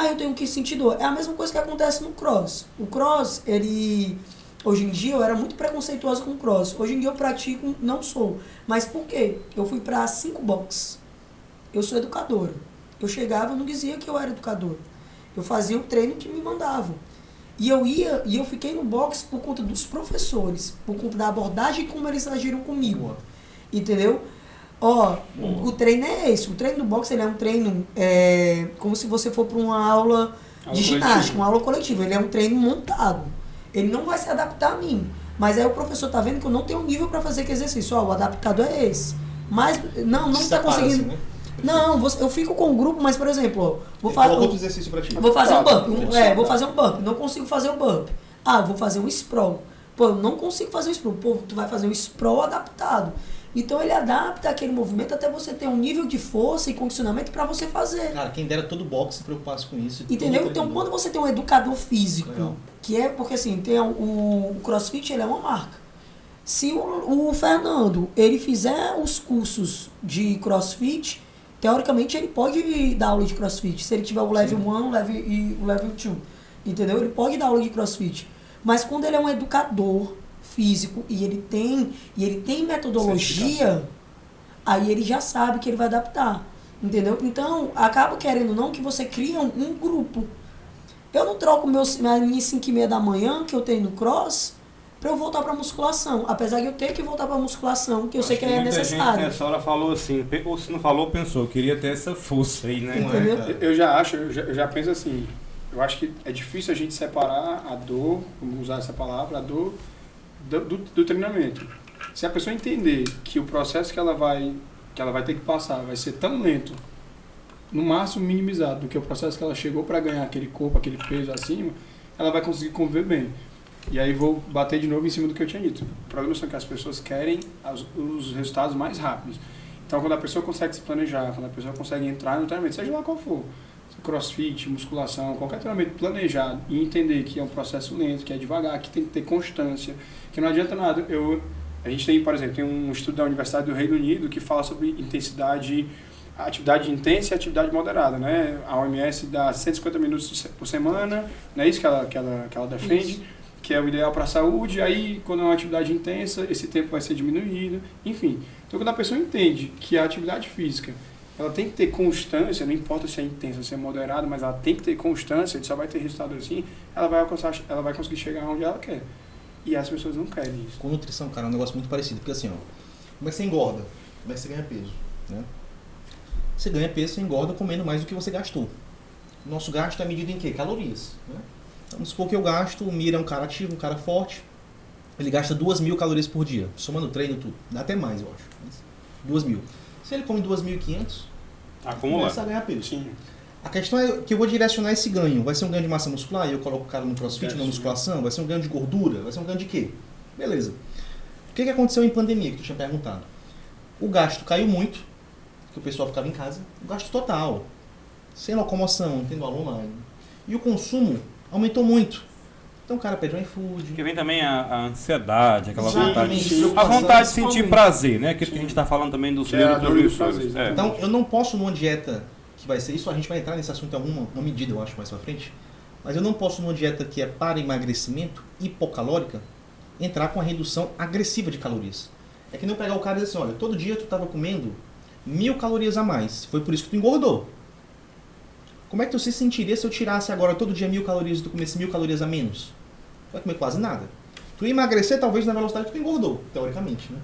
eu tenho que sentir dor. É a mesma coisa que acontece no cross. O cross, hoje em dia eu era muito preconceituosa com o cross. Hoje em dia eu pratico, não sou. Mas por quê? Eu fui para 5 boxes. Eu sou educadora. Eu chegava, não dizia que eu era educador. Eu fazia o treino que me mandavam. E eu fiquei no box por conta dos professores, por conta da abordagem como eles agiram comigo. Entendeu? O treino é esse. O treino do boxe, ele é um treino como se você for para uma aula de ginástica, uma aula coletiva. Ele é um treino montado. Ele não vai se adaptar a mim. Mas aí o professor tá vendo que eu não tenho nível para fazer que exercício. O adaptado é esse. Mas não está conseguindo. Assim, né? Não, eu fico com o grupo, mas por exemplo, vou fazer outro exercício pra ti. Vou fazer um bump. Vou fazer um bump. Não consigo fazer o bump. Vou fazer um sprawl. Pô, eu não consigo fazer um sprawl. Pô, tu vai fazer um sprawl adaptado. Então ele adapta aquele movimento até você ter um nível de força e condicionamento pra você fazer. Cara, quem dera todo boxe se preocupasse com isso. Entendeu? Então quando você tem um educador físico, que é porque assim, tem o CrossFit, ele é uma marca. Se o Fernando, ele fizer os cursos de CrossFit, teoricamente ele pode dar aula de CrossFit. Se ele tiver o level 1 e o level 2. Entendeu? Ele pode dar aula de CrossFit. Mas quando ele é um educador físico e ele tem metodologia, aí ele já sabe que ele vai adaptar. Entendeu? Então, acaba querendo ou não que você cria um grupo. Eu não troco minhas 5h30 da manhã que eu tenho no cross pra eu voltar pra musculação. Apesar de eu ter que voltar pra musculação, que eu sei que é necessário. Gente nessa hora falou assim, ou se não falou, pensou, eu queria ter essa força aí, né? Entendeu? Eu já penso assim, eu acho que é difícil a gente separar a dor, vamos usar essa palavra, a dor do treinamento. Se a pessoa entender que o processo que ela vai ter que passar vai ser tão lento, no máximo minimizado, do que o processo que ela chegou para ganhar aquele corpo, aquele peso acima, ela vai conseguir conviver bem. E aí vou bater de novo em cima do que eu tinha dito. O problema é que as pessoas querem os resultados mais rápidos. Então quando a pessoa consegue se planejar, quando a pessoa consegue entrar no treinamento, seja lá qual for, crossfit, musculação, qualquer treinamento planejado, e entender que é um processo lento, que é devagar, que tem que ter constância, que não adianta nada. A gente tem, por exemplo, tem um estudo da Universidade do Reino Unido que fala sobre intensidade, atividade intensa e atividade moderada, né? A OMS dá 150 minutos por semana, não é isso que ela defende? Isso. Que é o ideal para a saúde, aí quando é uma atividade intensa, esse tempo vai ser diminuído, enfim. Então quando a pessoa entende que a atividade física, ela tem que ter constância, não importa se é intensa, se é moderada, mas ela tem que ter constância, só vai ter resultado assim, ela vai conseguir chegar onde ela quer. E as pessoas não querem isso. Com nutrição, cara, é um negócio muito parecido, porque assim, como é que você engorda? Como é que você ganha peso? Né? Você ganha peso, você engorda comendo mais do que você gastou. O nosso gasto é medido em quê? Calorias, né? Vamos supor que eu gasto, o Mira é um cara ativo, um cara forte, ele gasta 2.000 calorias por dia, somando treino e tudo. Dá até mais, eu acho. 2.000. Se ele come 2.500, acumula. começa a ganhar peso. Sim. A questão é que eu vou direcionar esse ganho. Vai ser um ganho de massa muscular e eu coloco o cara no crossfit, na musculação? Vai ser um ganho de gordura? Vai ser um ganho de quê? Beleza. O que aconteceu em pandemia, que tu tinha perguntado? O gasto caiu muito, que o pessoal ficava em casa. O gasto total. Sem locomoção, tendo aula online. E o consumo aumentou muito. Então o cara pede um iFood. Porque vem também a ansiedade, aquela Exatamente. vontade. A vontade de sentir prazer, né? Aquilo que a gente está falando também dos neurotransmissores. Então eu não posso numa dieta que vai ser isso, a gente vai entrar nesse assunto em alguma medida, eu acho, mais pra frente. Mas eu não posso numa dieta que é para emagrecimento, hipocalórica, entrar com a redução agressiva de calorias. É que nem eu pegar o cara e dizer assim, olha, todo dia tu estava comendo 1000 calorias a mais. Foi por isso que tu engordou. Como é que tu se sentiria se eu tirasse agora todo dia 1000 calorias e tu comesse 1000 calorias a menos? Tu vai comer quase nada. Tu ia emagrecer talvez na velocidade que tu engordou, teoricamente, né?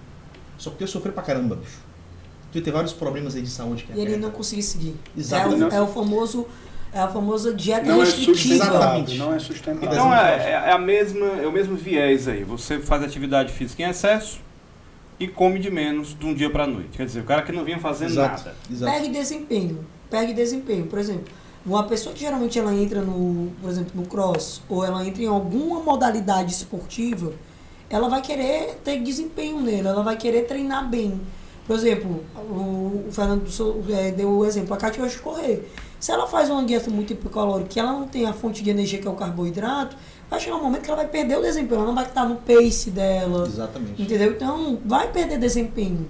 Só porque eu sofri pra caramba, bicho. Tu ia ter vários problemas aí de saúde. Que e ele não conseguir seguir. Exatamente. É a famosa dieta não restritiva. Exatamente. Não é sustentável. Então é o mesmo viés aí. Você faz atividade física em excesso e come de menos de um dia para a noite. Quer dizer, o cara que não vinha fazendo nada. Exato. Perde desempenho. Por exemplo, uma pessoa que geralmente ela entra por exemplo, no cross, ou ela entra em alguma modalidade esportiva, ela vai querer ter desempenho nele, ela vai querer treinar bem. Por exemplo, o Fernando deu o exemplo, a Cátia gosta de correr. Se ela faz uma dieta muito hipocalórica, que ela não tem a fonte de energia que é o carboidrato, vai chegar um momento que ela vai perder o desempenho, ela não vai estar no pace dela. Exatamente. Entendeu? Então, vai perder desempenho.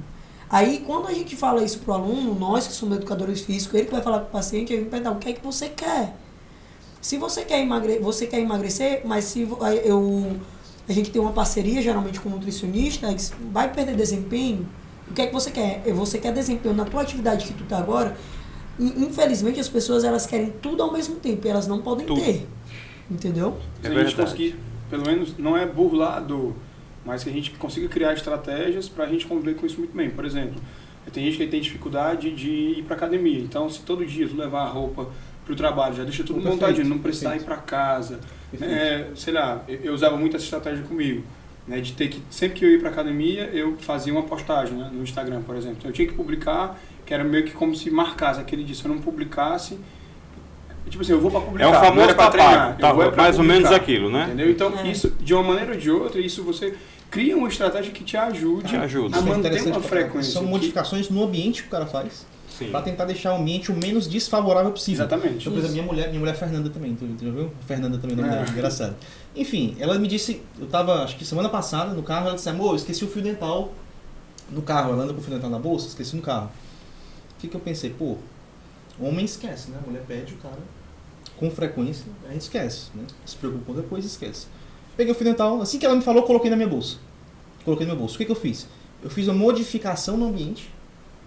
Aí, quando a gente fala isso pro aluno, nós que somos educadores físicos, ele que vai falar pro paciente, a gente vai perguntar, o que é que você quer? Se você quer emagrecer, mas se a gente tem uma parceria, geralmente, com o nutricionista, vai perder desempenho, o que é que você quer? Você quer desempenho na tua atividade que tu tá agora? Infelizmente, as pessoas, elas querem tudo ao mesmo tempo, e elas não podem ter. Entendeu? Se a gente conseguir, pelo menos, não é burlar a dor, mas que a gente consiga criar estratégias para a gente conviver com isso muito bem. Por exemplo, tem gente que tem dificuldade de ir para academia, então se todo dia tu levar a roupa para o trabalho, já deixa tudo montadinho, não precisar ir para casa. Sei lá, eu usava muito essa estratégia comigo, né, de ter que, sempre que eu ia para academia, eu fazia uma postagem, né, no Instagram, por exemplo. Então, eu tinha que publicar, que era meio que como se marcasse aquele dia. Se eu não publicasse, tipo assim, eu vou para publicar. É o famoso treinar, mais ou menos aquilo, né? Entendeu? Então, isso, de uma maneira ou de outra, isso você cria uma estratégia que te ajude a manter uma frequência. São modificações no ambiente que o cara faz, para tentar deixar o ambiente o menos desfavorável possível. Exatamente. Então, por exemplo, minha mulher Fernanda também, tu viu? Fernanda também, não é engraçado. Enfim, ela me disse, eu tava, acho que semana passada, no carro, ela disse, amor, eu esqueci o fio dental no carro, ela anda com o fio dental na bolsa, esqueci no carro. O que eu pensei? Pô, homem esquece, né? A mulher pede, o cara, com frequência, a gente esquece, né? Se preocupa com outra coisa, esquece. Peguei o fio dental, assim que ela me falou, coloquei na minha bolsa. Coloquei no meu bolso. O que eu fiz? Eu fiz uma modificação no ambiente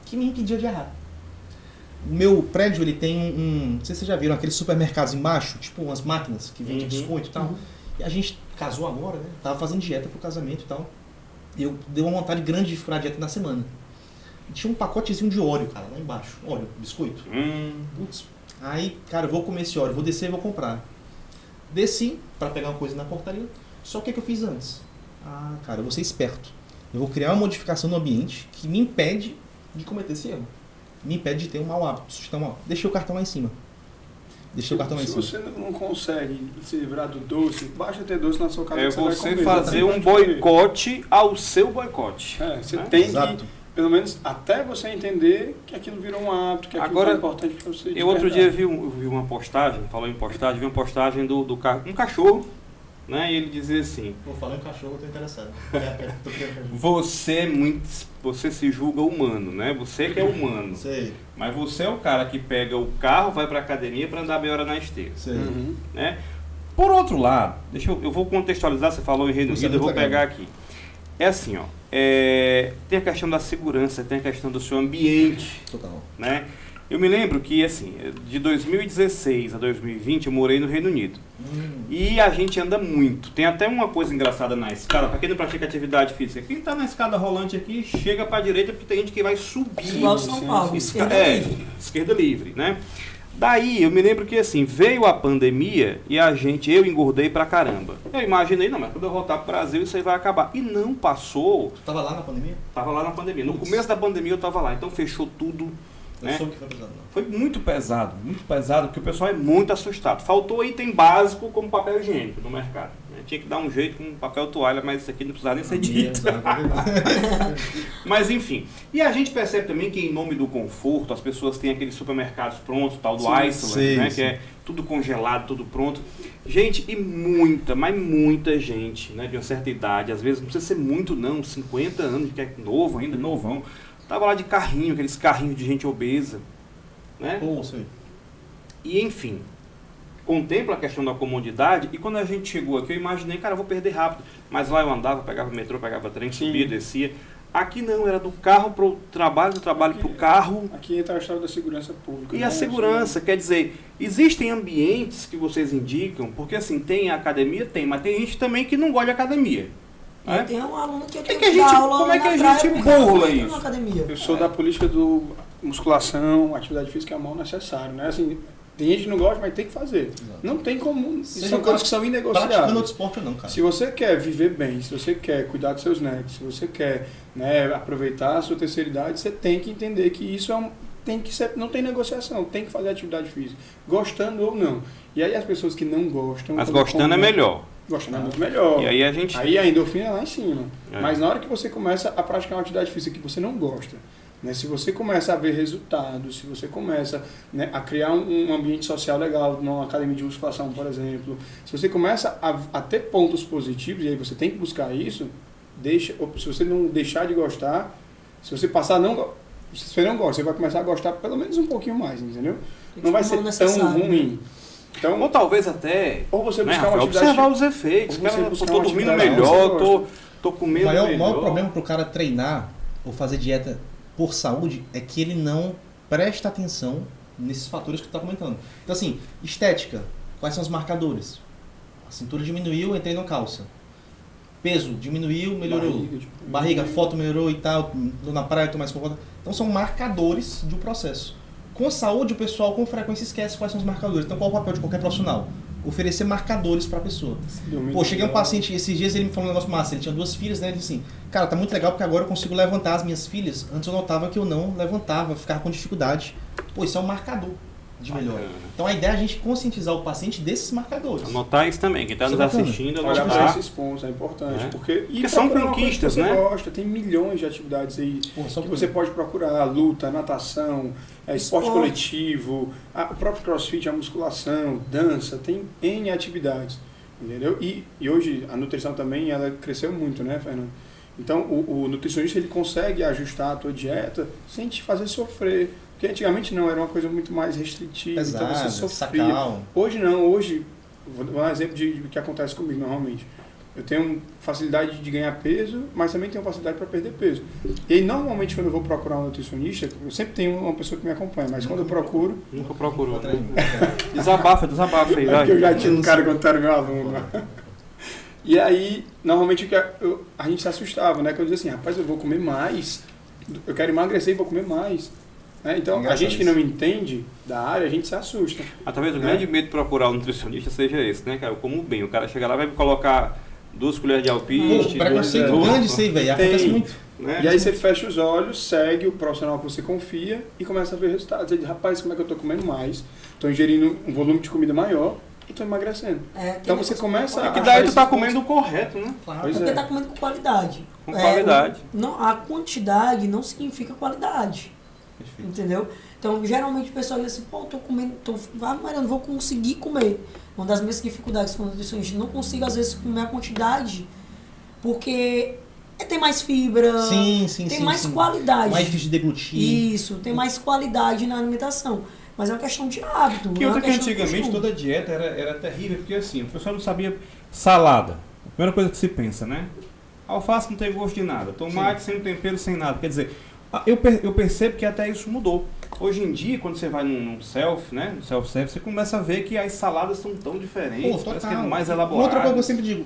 que me impedia de errar. O meu prédio, ele tem não sei se vocês já viram, aqueles supermercados embaixo, tipo umas máquinas que vendem biscoito e tal. E a gente casou agora, né? Tava fazendo dieta pro casamento e tal. E eu dei uma vontade grande de furar a dieta na semana. E tinha um pacotezinho de óleo, cara, lá embaixo. Óleo, biscoito. Putz. Aí, cara, eu vou comer esse óleo, vou descer e vou comprar. Desci pra pegar uma coisa na portaria. Só que o que eu fiz antes? Ah, cara, eu vou ser esperto. Eu vou criar uma modificação no ambiente que me impede de cometer esse erro. Me impede de ter um mau hábito. Deixei o cartão lá em cima. Se você não consegue se livrar do doce, basta ter doce na sua casa. É que você você fazer um boicote ao seu boicote. Você tem que, pelo menos, até você entender que aquilo virou um hábito, que aquilo é importante para você. Eu outro dia vi uma postagem, falou em postagem, vi uma postagem do um cachorro, né? E ele dizia assim: vou falar em cachorro, eu tô interessado. Você se julga humano, né? Você que é humano. Sei. Mas você é o cara que pega o carro, vai pra academia para andar meia hora na esteira. Sei. Né? Por outro lado, eu vou contextualizar, você falou em Reino Unido, eu vou pegar aqui. É assim, ó, tem a questão da segurança, tem a questão do seu ambiente. Total. Né? Eu me lembro que, assim, de 2016 a 2020 eu morei no Reino Unido. E a gente anda muito. Tem até uma coisa engraçada na escada, para quem não pratica atividade física. Quem está na escada rolante aqui, chega para a direita, porque tem gente que vai subir. Igual São Paulo, esquerda livre, né? Daí, eu me lembro que, assim, veio a pandemia e eu engordei pra caramba. Eu imaginei, não, mas quando eu voltar pro Brasil isso aí vai acabar. E não passou. Tu tava lá na pandemia? Tava lá na pandemia. No começo da pandemia eu tava lá, então fechou tudo. Não né? soube que foi pesado, não. Foi muito pesado, porque o pessoal é muito assustado. Faltou item básico como papel higiênico no mercado, né? Tinha que dar um jeito com papel toalha, mas isso aqui não precisava nem ser dito. Mas enfim, e a gente percebe também que em nome do conforto, as pessoas têm aqueles supermercados prontos, tal do Iceland, né? Que é tudo congelado, tudo pronto. Gente, e mas muita gente, né, de uma certa idade, às vezes não precisa ser muito não, 50 anos, que é novo ainda, novão, tava lá de carrinho, aqueles carrinhos de gente obesa, né? Sim. E enfim, contempla a questão da comodidade, e quando a gente chegou aqui, eu imaginei, cara, eu vou perder rápido. Mas lá eu andava, pegava metrô, pegava trem, subia, descia. Aqui não, era do carro para o trabalho, do trabalho para o carro. Aqui entra a história da segurança pública. E né? a segurança, quer dizer, existem ambientes que vocês indicam, porque assim, tem a academia, mas tem gente também que não gosta de academia. Né? Tem um aluno que eu tenho que a que dar gente- aula como é que na a praia gente porque eu não burla entro isso? na academia. Eu sou da política do musculação, atividade física é o mal necessário, né? Assim, tem gente que não gosta, mas tem que fazer. Exato. Não tem como. Seja São o coisas cara que são praticando inegociáveis. outro esporte ou não, cara. Se você quer viver bem, se você quer cuidar dos seus netos, se você quer, né, aproveitar a sua terceira idade, você tem que entender que isso tem que ser, não tem negociação, tem que fazer atividade física, gostando ou não. E aí as pessoas que não gostam... Mas quando gostando é comem, melhor. Gostando é muito melhor. E aí a gente... Aí a endorfina é lá em cima. É. Mas na hora que você começa a praticar uma atividade física que você não gosta, né, se você começa a ver resultados, se você começa, né, a criar um ambiente social legal, numa academia de musculação, por exemplo, se você começa a ter pontos positivos, e aí você tem que buscar isso, se você não deixar de gostar, se você passar a não... Se você não gosta, você vai começar a gostar pelo menos um pouquinho mais, entendeu? Não vai ser tão ruim. Então, Ou talvez até... ou você né, buscar uma Rafael, atividade... observar os efeitos. ou você Cara, buscar tô uma dormindo atividade que melhor, você tô O comendo maior melhor. problema para o cara treinar ou fazer dieta por saúde é que ele não presta atenção nesses fatores que tu tá comentando. Então assim, estética, quais são os marcadores? A cintura diminuiu, entrei no calça. Peso diminuiu, melhorou. Barriga, foto melhorou e tal, tô na praia, tô mais confortável. Então são marcadores de um processo. Com saúde, o pessoal com frequência esquece quais são os marcadores. Então qual é o papel de qualquer profissional? Oferecer marcadores para a pessoa. Pô, cheguei um paciente, esses dias ele me falou um negócio massa, ele tinha 2 filhas, né? Ele disse assim, cara, tá muito legal porque agora eu consigo levantar as minhas filhas. Antes eu notava que eu não levantava, ficava com dificuldade. Pô, isso é um marcador de melhora. Então a ideia é a gente conscientizar o paciente desses marcadores. Anotar isso também, quem está Isso nos é bacana. assistindo, Olhar para anotar. esses pontos é importante, É. porque são procurar uma coisa conquistas, que você né? gosta, tem milhões de atividades aí Pô, só que você pode procurar, luta, natação, esporte coletivo, o próprio crossfit, a musculação, dança, tem N atividades, entendeu? E hoje a nutrição também, ela cresceu muito, né, Fernando? Então o nutricionista, ele consegue ajustar a tua dieta sem te fazer sofrer, porque antigamente não, era uma coisa muito mais restritiva, então pesado, você sofria. sacal. Hoje não, hoje, vou dar um exemplo de que acontece comigo normalmente. Eu tenho facilidade de ganhar peso, mas também tenho facilidade para perder peso. E aí, normalmente, quando eu vou procurar um nutricionista, eu sempre tenho uma pessoa que me acompanha, mas quando eu procuro, Nunca procurou. Atrás de mim, né? cara. Desabafa aí, é vai. porque eu já tinha um cara quando era meu aluno. E aí, normalmente, a gente se assustava, né? Quando eu dizia assim, rapaz, eu vou comer mais, eu quero emagrecer e vou comer mais. Né? Então, a Engraçado gente que isso. não entende da área, a gente se assusta. Mas talvez o grande medo de procurar um nutricionista seja esse, né, cara? Eu como bem. O cara chega lá e vai me colocar 2 colheres de Pô, alpiste, preconceito dois- grande isso aí, velho. Acontece Tem. muito. né? E aí você fecha os olhos, segue o profissional que você confia e começa a ver resultados. Ele diz, rapaz, como é que eu estou comendo mais? Estou ingerindo um volume de comida maior e estou emagrecendo. Então Então você começa É a... que achar daí tu esses tá pontos. comendo o correto, né? Claro. Pois Porque é. tá comendo com qualidade. Com qualidade. A quantidade não significa qualidade. Perfeito. Entendeu? Então, geralmente o pessoal diz assim, pô, tô comendo, mas eu não vou conseguir comer. Uma das minhas dificuldades com nutricionista, não consigo às vezes comer a quantidade, porque tem mais fibra, Sim, tem sim, mais sim. qualidade. Mais difícil de deglutir. Isso, tem mais qualidade na alimentação. Mas é uma questão de hábito. Que é uma outra que questão de antigamente costume. toda dieta era terrível, porque assim, o pessoal não sabia salada. A primeira coisa que se pensa, né? Alface não tem gosto de nada, tomate sem tempero, sem nada. Quer dizer, eu percebo que até isso mudou. Hoje em dia, quando você vai num self, né? No self-service, você começa a ver que as saladas são tão diferentes, Pô, parece total. que é mais Uma elaborado. outra coisa que eu sempre digo,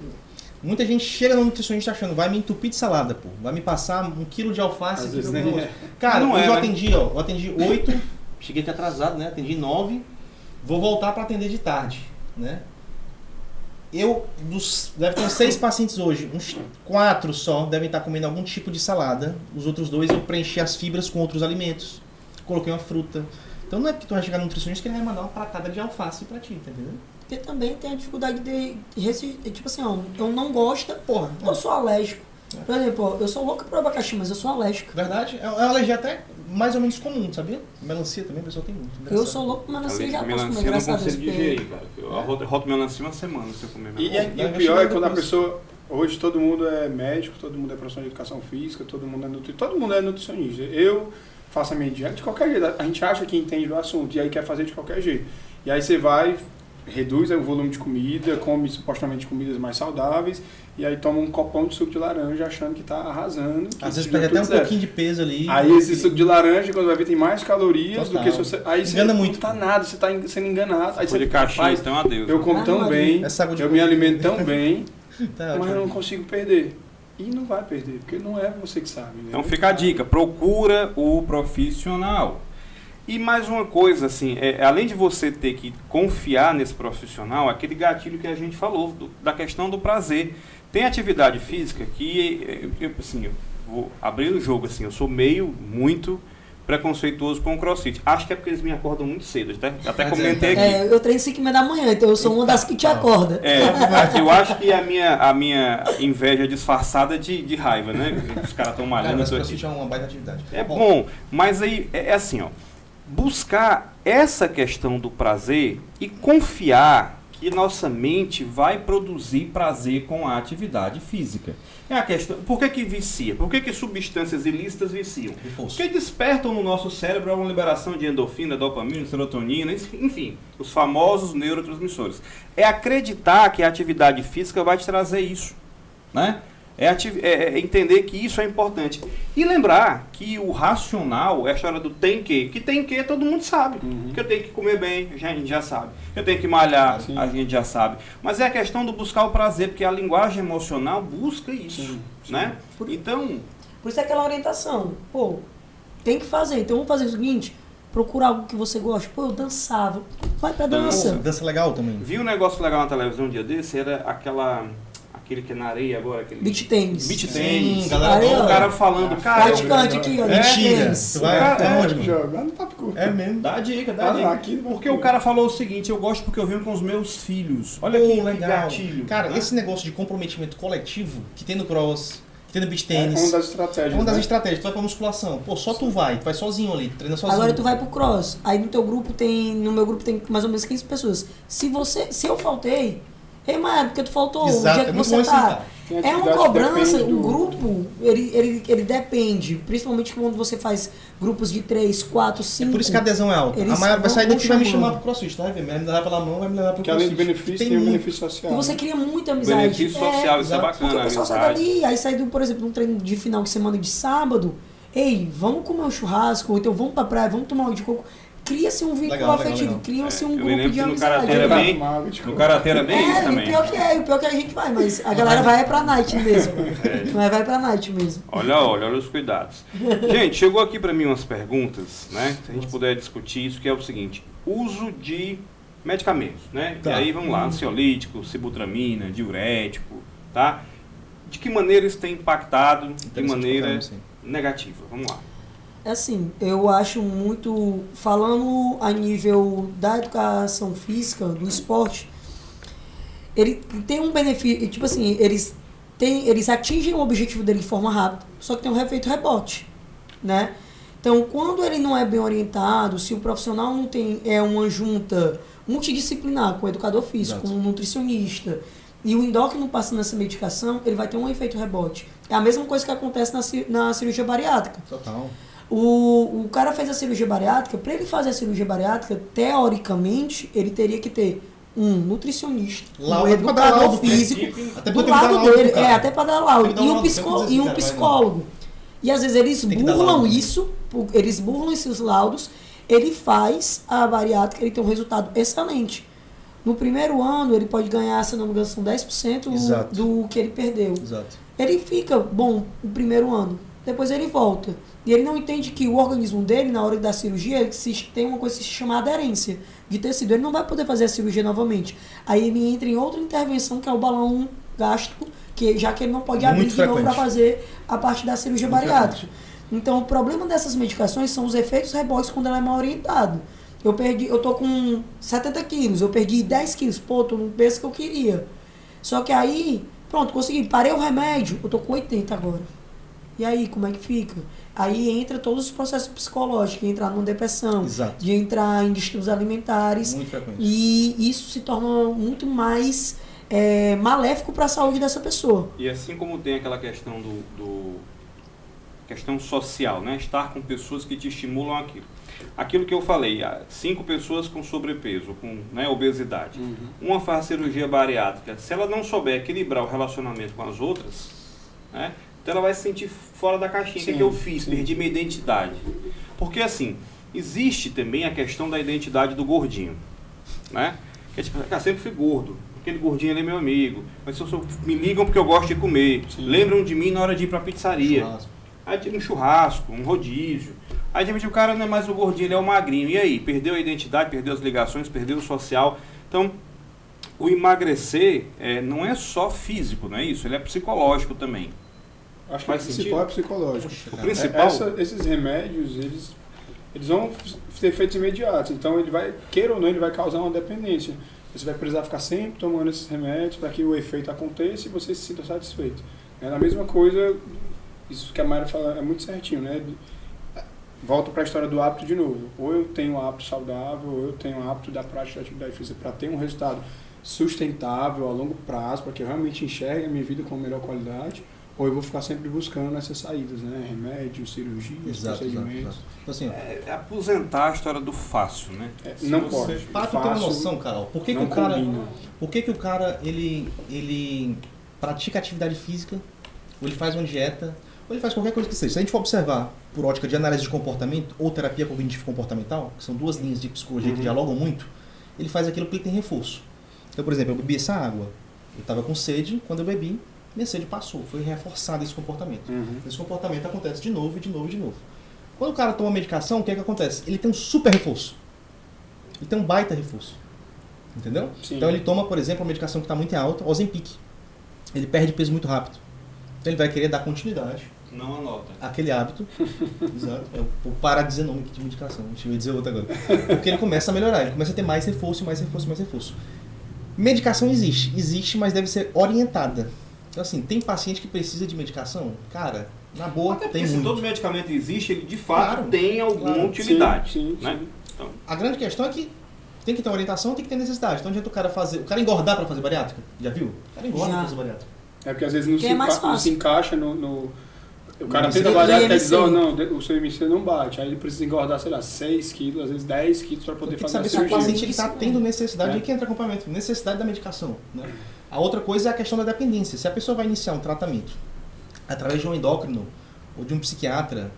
muita gente chega no nutricionista achando, vai me entupir de salada, pô. Vai me passar 1 quilo de alface. Às aqui vezes pra nem eu- é. Cara, Não hoje é, eu né? atendi, ó. Eu atendi 8, cheguei aqui atrasado, né? Atendi 9, vou voltar para atender de tarde, né? Deve ter uns 6 pacientes hoje, uns 4 só devem estar comendo algum tipo de salada. Os outros 2 eu preenchi as fibras com outros alimentos. coloquei uma fruta. Então não é porque tu vai chegar no nutricionista que ele vai mandar uma pratada de alface pra ti, tá entendendo? Porque também tem a dificuldade tipo assim, ó, eu não gosto, Porra, eu sou alérgico. Por exemplo, ó, eu sou louco por abacaxi, mas eu sou alérgico. verdade, é uma alergia até mais ou menos comum, sabia? Melancia também a pessoa tem muito. Eu sou louco por melancia, já posso comer, Melancia eu não graças a Deus. consigo digerir, cara. Eu roto melancia uma semana se eu comer E melancia. o pior é quando a pessoa... Hoje todo mundo é médico, todo mundo é professor de educação física, todo mundo é nutricionista. Eu faço a minha dieta de qualquer jeito. A gente acha que entende do assunto e aí quer fazer de qualquer jeito. E aí você vai, reduz o volume de comida, come supostamente comidas mais saudáveis e aí toma um copão de suco de laranja achando que está arrasando. Às vezes pega até um pouquinho de peso ali. Aí esse suco de laranja, quando vai ver, tem mais calorias Total. do que se você... Aí você Engana não muito. tá nada, você está sendo enganado. Aí Foi você de caixinha, então adeus. eu como tão Ah, bem, essa água de eu coco. me alimento tão bem, Tá, mas eu ótimo. não consigo perder. E não vai perder, porque não é você que sabe. Né? Então fica a dica, procura o profissional. E mais uma coisa, assim, além de você ter que confiar nesse profissional, aquele gatilho que a gente falou, da questão do prazer. Tem atividade física que, eu vou abrir o jogo, assim, eu sou muito preconceituoso com o crossfit. Acho que é porque eles me acordam muito cedo, até comentei aqui. Eu treino 5h30 da manhã, então eu sou uma das que te acorda. Eu acho que a minha inveja é disfarçada de raiva, né? Os caras estão Cara, malhando mas isso aqui. crossfit é uma baita atividade. É bom, mas aí é assim, ó. Buscar essa questão do prazer e confiar que nossa mente vai produzir prazer com a atividade física. É a questão. Por que vicia? Por que substâncias ilícitas viciam? Reforço. Porque despertam no nosso cérebro uma liberação de endorfina, dopamina, serotonina, enfim, os famosos neurotransmissores. É acreditar que a atividade física vai te trazer isso, né? É entender que isso é importante. E lembrar que o racional é a história do tem que tem que todo mundo sabe. Que eu tenho que comer bem, a gente já sabe. Eu tenho que malhar, a gente já sabe. Mas é a questão do buscar o prazer, porque a linguagem emocional busca isso, né? Então... Por isso é aquela orientação. Pô, tem que fazer. Então vamos fazer o seguinte, procura algo que você gosta. Pô, eu dançava. Vai pra dança. Dança legal também. Vi um negócio legal na televisão um dia desse, era aquele que é na areia agora, aquele... Beach tênis. Beach tênis. Sim, galera, O cara falando, cara... Praticante aqui, ó. beach Mentira. tênis. Tu vai, tá onde, mano? Jogando papo curto. É mesmo. Dá dica, Aqui, Porque o cara falou o seguinte, eu gosto porque eu venho com os meus filhos. Olha Pô, que legal. gatilho. Cara, né? esse negócio de comprometimento coletivo que tem no cross, que tem no beach É tênis, uma das estratégias. é uma das né? estratégias. Tu vai pra musculação. Pô, só tu vai sozinho ali, tu treina sozinho. Agora tu vai pro cross. Aí no meu grupo tem mais ou menos 15 pessoas. Se eu faltei, mas é porque tu faltou o Exato, dia que é muito você bom tá. ensinar. Tem É uma atividade que cobrança, depende o do- grupo, ele depende, principalmente quando você faz grupos de 3, 4, 5. É por isso que a adesão é alta. Eles A Maia vai sair vão daqui e vai me chamando. chamar pro crossfit, tá? Vai me levar pela mão, vai me levar pro Que além crossfit. do benefício, Tem tem o muito. benefício social. E você né? cria muita amizade. Benefício social, isso é exato. bacana, Porque o pessoal sai amizade. dali, aí sai, por exemplo, um treino de final de semana de sábado, ei, vamos comer um churrasco, ou então vamos pra praia, vamos tomar um de coco. Cria-se um vínculo Legal, afetivo, legal. cria-se um Eu me grupo lembro de que no amizade. Karatê era bem... Tomar água de No coco. Karatê era bem isso E também. o pior que a gente vai, mas a galera vai pra night mesmo. Mas vai pra night mesmo. Olha os cuidados. Gente, chegou aqui para mim umas perguntas, né? Se a gente puder discutir isso, que é o seguinte: uso de medicamentos, né? Tá. E aí vamos lá, ansiolítico, sibutramina, diurético, tá? De que maneira isso tem impactado de Interessante maneira pra caramba, sim. negativa? Vamos lá. Assim, eu acho muito, falando a nível da educação física, do esporte, ele tem um benefício, tipo assim, eles atingem o objetivo dele de forma rápida, só que tem um efeito rebote, né? Então, quando ele não é bem orientado, se o profissional não tem uma junta multidisciplinar com o educador físico, Exato. com o nutricionista, e o endócrino passando essa medicação, ele vai ter um efeito rebote. É a mesma coisa que acontece na cirurgia bariátrica. Total. O cara fez a cirurgia bariátrica, para ele fazer a cirurgia bariátrica, teoricamente, ele teria que ter um nutricionista, Laudo, um até pra dar educador laudo, físico, Até do porque lado tem que dar laudo dele, pro cara. até para dar laudo, Tem que dar e um, laudo, tem que dizer e um assim, cara, vai psicólogo. E às vezes eles Tem que dar burlam laudo. isso, eles burlam esses laudos, ele faz a bariátrica, ele tem um resultado excelente. No primeiro ano, ele pode ganhar, se não me engano, são 10% Exato. do que ele perdeu. Exato. Ele fica bom no primeiro ano, depois ele volta. E ele não entende que o organismo dele, na hora da cirurgia, tem uma coisa que se chama aderência de tecido. Ele não vai poder fazer a cirurgia novamente. Aí ele entra em outra intervenção, que é o balão gástrico, já que ele não pode Muito abrir de novo frequente. para fazer a parte da cirurgia Muito bariátrica. Então, o problema dessas medicações são os efeitos rebotes quando ela é mal orientada. Eu tô com 70 quilos, eu perdi 10 quilos, pô, tô no peso que eu queria. Só que aí, pronto, consegui, parei o remédio, eu tô com 80 agora. E aí, como é que fica? Aí entra todos os processos psicológicos, de entrar numa depressão, Exato. de entrar em distúrbios alimentares. Muito frequente. E isso se torna muito mais maléfico para a saúde dessa pessoa. E assim como tem aquela questão questão social, né? Estar com pessoas que te estimulam aquilo. Aquilo que eu falei, 5 pessoas com sobrepeso, com, né, obesidade. Uma faz cirurgia bariátrica. Se ela não souber equilibrar o relacionamento com as outras, né, então ela vai se sentir fora da caixinha. O que eu fiz? Perdi minha identidade. Porque assim, existe também a questão da identidade do gordinho. Né? Que é tipo, sempre fui gordo. Aquele gordinho ali é meu amigo. Mas me ligam porque eu gosto de comer. Lembram de mim na hora de ir pra pizzaria. Aí tira um churrasco, um rodízio. Aí de repente o cara não é mais o gordinho, ele é o magrinho. E aí? Perdeu a identidade, perdeu as ligações, perdeu o social. Então, o emagrecer não é só físico, não é isso? Ele é psicológico também. Acho que o principal é psicológico. O principal... Esses remédios, eles vão ter efeitos imediatos. Então, ele vai, queira ou não, ele vai causar uma dependência. Você vai precisar ficar sempre tomando esses remédios para que o efeito aconteça e você se sinta satisfeito. É a mesma coisa, isso que a Mayra fala é muito certinho, né? Volto para a história do hábito de novo. Ou eu tenho um hábito saudável, ou eu tenho um hábito da prática da atividade física para ter um resultado sustentável a longo prazo, para que eu realmente enxergue a minha vida com melhor qualidade, ou eu vou ficar sempre buscando essas saídas, né? Remédios, cirurgias, procedimentos. Exato. Então, assim, aposentar a história do fácil, né? Não pode. Para tu ter uma noção, Carol, por que o cara ele pratica atividade física, ou ele faz uma dieta, ou ele faz qualquer coisa que seja. Se a gente for observar por ótica de análise de comportamento ou terapia cognitivo-comportamental, que são duas linhas de psicologia que dialogam muito, ele faz aquilo porque ele tem reforço. Então, por exemplo, eu bebi essa água, eu estava com sede, quando eu bebi, minha sede passou, foi reforçado esse comportamento. Esse comportamento acontece de novo, e de novo, e de novo. Quando o cara toma medicação, o que é que acontece? Ele tem um super reforço. Ele tem um baita reforço. Entendeu? Sim. Então ele toma, por exemplo, uma medicação que está muito alta, Ozempic. Ele perde peso muito rápido. Então ele vai querer dar continuidade. Não anota. Aquele hábito. Exato. Eu vou parar de dizer nome aqui de medicação. Deixa eu dizer outra agora. Porque ele começa a melhorar. Ele começa a ter mais reforço, mais reforço, mais reforço. Medicação existe. Existe, mas deve ser orientada. Então assim, tem paciente que precisa de medicação? Cara, na boa, até tem muito. Se todo medicamento existe, ele de fato tem alguma utilidade. Sim, né? sim. Então, a grande questão é que tem que ter orientação, tem que ter necessidade. Então adianta o cara engordar para fazer bariátrica? Já viu? O cara engorda para fazer bariátrica. É porque às vezes não se encaixa no o cara tenta IMC. bariátrica e diz, não, o seu IMC não bate. Aí ele precisa engordar, sei lá, 6 quilos, às vezes 10 quilos para poder fazer a cirurgia. O paciente está tendo necessidade, aí que entra acompanhamento, necessidade da medicação. Né? A outra coisa é a questão da dependência. Se a pessoa vai iniciar um tratamento através de um endócrino ou de um psiquiatra,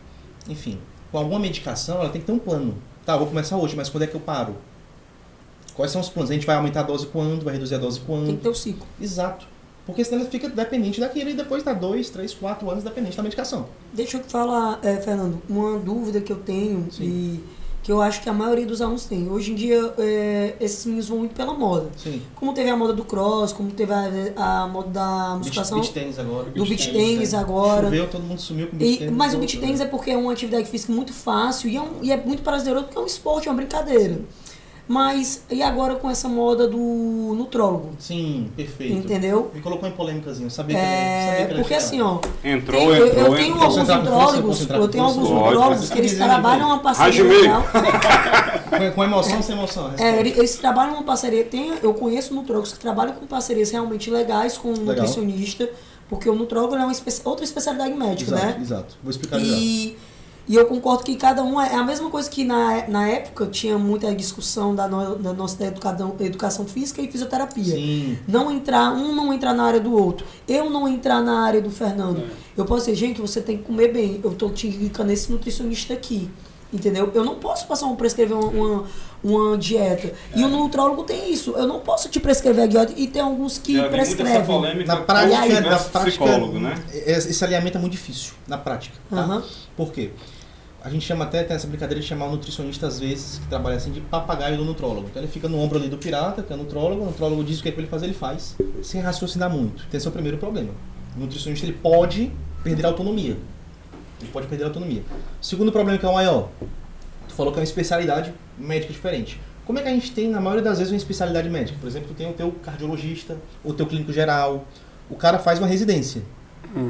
enfim, com alguma medicação, ela tem que ter um plano. Tá, eu vou começar hoje, mas quando é que eu paro? Quais são os planos? A gente vai aumentar a dose quando? Vai reduzir a dose quando? Tem que ter o ciclo. Exato. Porque senão ele fica dependente daquilo e depois está 2, 3, 4 anos dependente da medicação. Deixa eu te falar, Fernando, uma dúvida que eu tenho e que eu acho que a maioria dos alunos tem. Hoje em dia, esses meninos vão muito pela moda. Sim. Como teve a moda do cross, como teve a moda da musculação. Beach tênis agora. Do beach tênis agora. Choveu, todo mundo sumiu com o beach tênis. Mas o beach tênis é porque é uma atividade física muito fácil e é muito prazeroso porque é um esporte, é uma brincadeira. Sim. Mas, e agora com essa moda do nutrólogo? Sim, perfeito. Entendeu? Me colocou em polêmicazinho, sabia que porque assim, ó... Entrou. Eu tenho alguns nutrólogos que eles trabalham uma parceria legal. Com emoção ou sem emoção? Eles trabalham uma parceria, eu conheço nutrólogos que trabalham com parcerias realmente legais com um nutricionista, porque o nutrólogo é outra especialidade médica, exato, né? Exato, vou explicar já. E eu concordo que cada um é a mesma coisa que na época tinha muita discussão da nossa educação física e fisioterapia. Sim. Não entrar na área do outro. Eu não entrar na área do Fernando. Eu posso dizer, gente, você tem que comer bem. Eu estou te indicando esse nutricionista aqui. Entendeu? Eu não posso prescrever uma dieta. E o nutrólogo tem isso. Eu não posso te prescrever a dieta e tem alguns que prescrevem. Na prática, psicólogo, né? Esse alinhamento é muito difícil, na prática. Tá? Por quê? A gente chama até, tem essa brincadeira de chamar o nutricionista, às vezes, que trabalha assim, de papagaio do nutrólogo. Então ele fica no ombro ali do pirata, que é o nutrólogo diz o que é que ele faz, ele faz, sem raciocinar muito. Esse é o primeiro problema. O nutricionista ele pode perder a autonomia. Ele pode perder a autonomia. O segundo problema que é o maior, tu falou que é uma especialidade médica diferente. Como é que a gente tem, na maioria das vezes, uma especialidade médica? Por exemplo, tu tem o teu cardiologista, o teu clínico geral, o cara faz uma residência.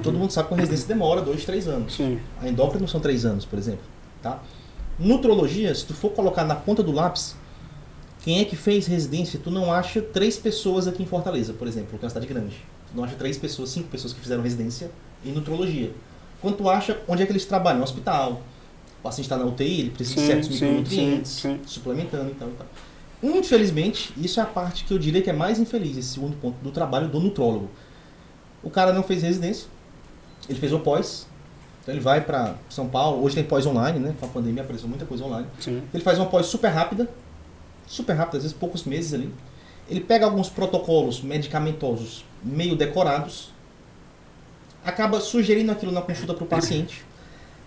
Todo mundo sabe que uma residência demora 2, 3 anos. Sim. A endócrino são 3 anos, por exemplo. Tá? Nutrologia, se tu for colocar na ponta do lápis, quem é que fez residência, tu não acha 3 pessoas aqui em Fortaleza, por exemplo, que é uma cidade grande. Tu não acha 3 pessoas, 5 pessoas que fizeram residência em nutrologia. Quando tu acha onde é que eles trabalham? No hospital. O paciente está na UTI, ele precisa de certos micronutrientes, suplementando e tal, e tal. Infelizmente, isso é a parte que eu diria que é mais infeliz, esse segundo ponto do trabalho do nutrólogo. O cara não fez residência, ele fez o pós, então ele vai para São Paulo, hoje tem pós online, né? Com a pandemia apareceu muita coisa online. Sim. Ele faz uma pós super rápida, às vezes poucos meses ali. Ele pega alguns protocolos medicamentosos meio decorados, acaba sugerindo aquilo na consulta para o paciente,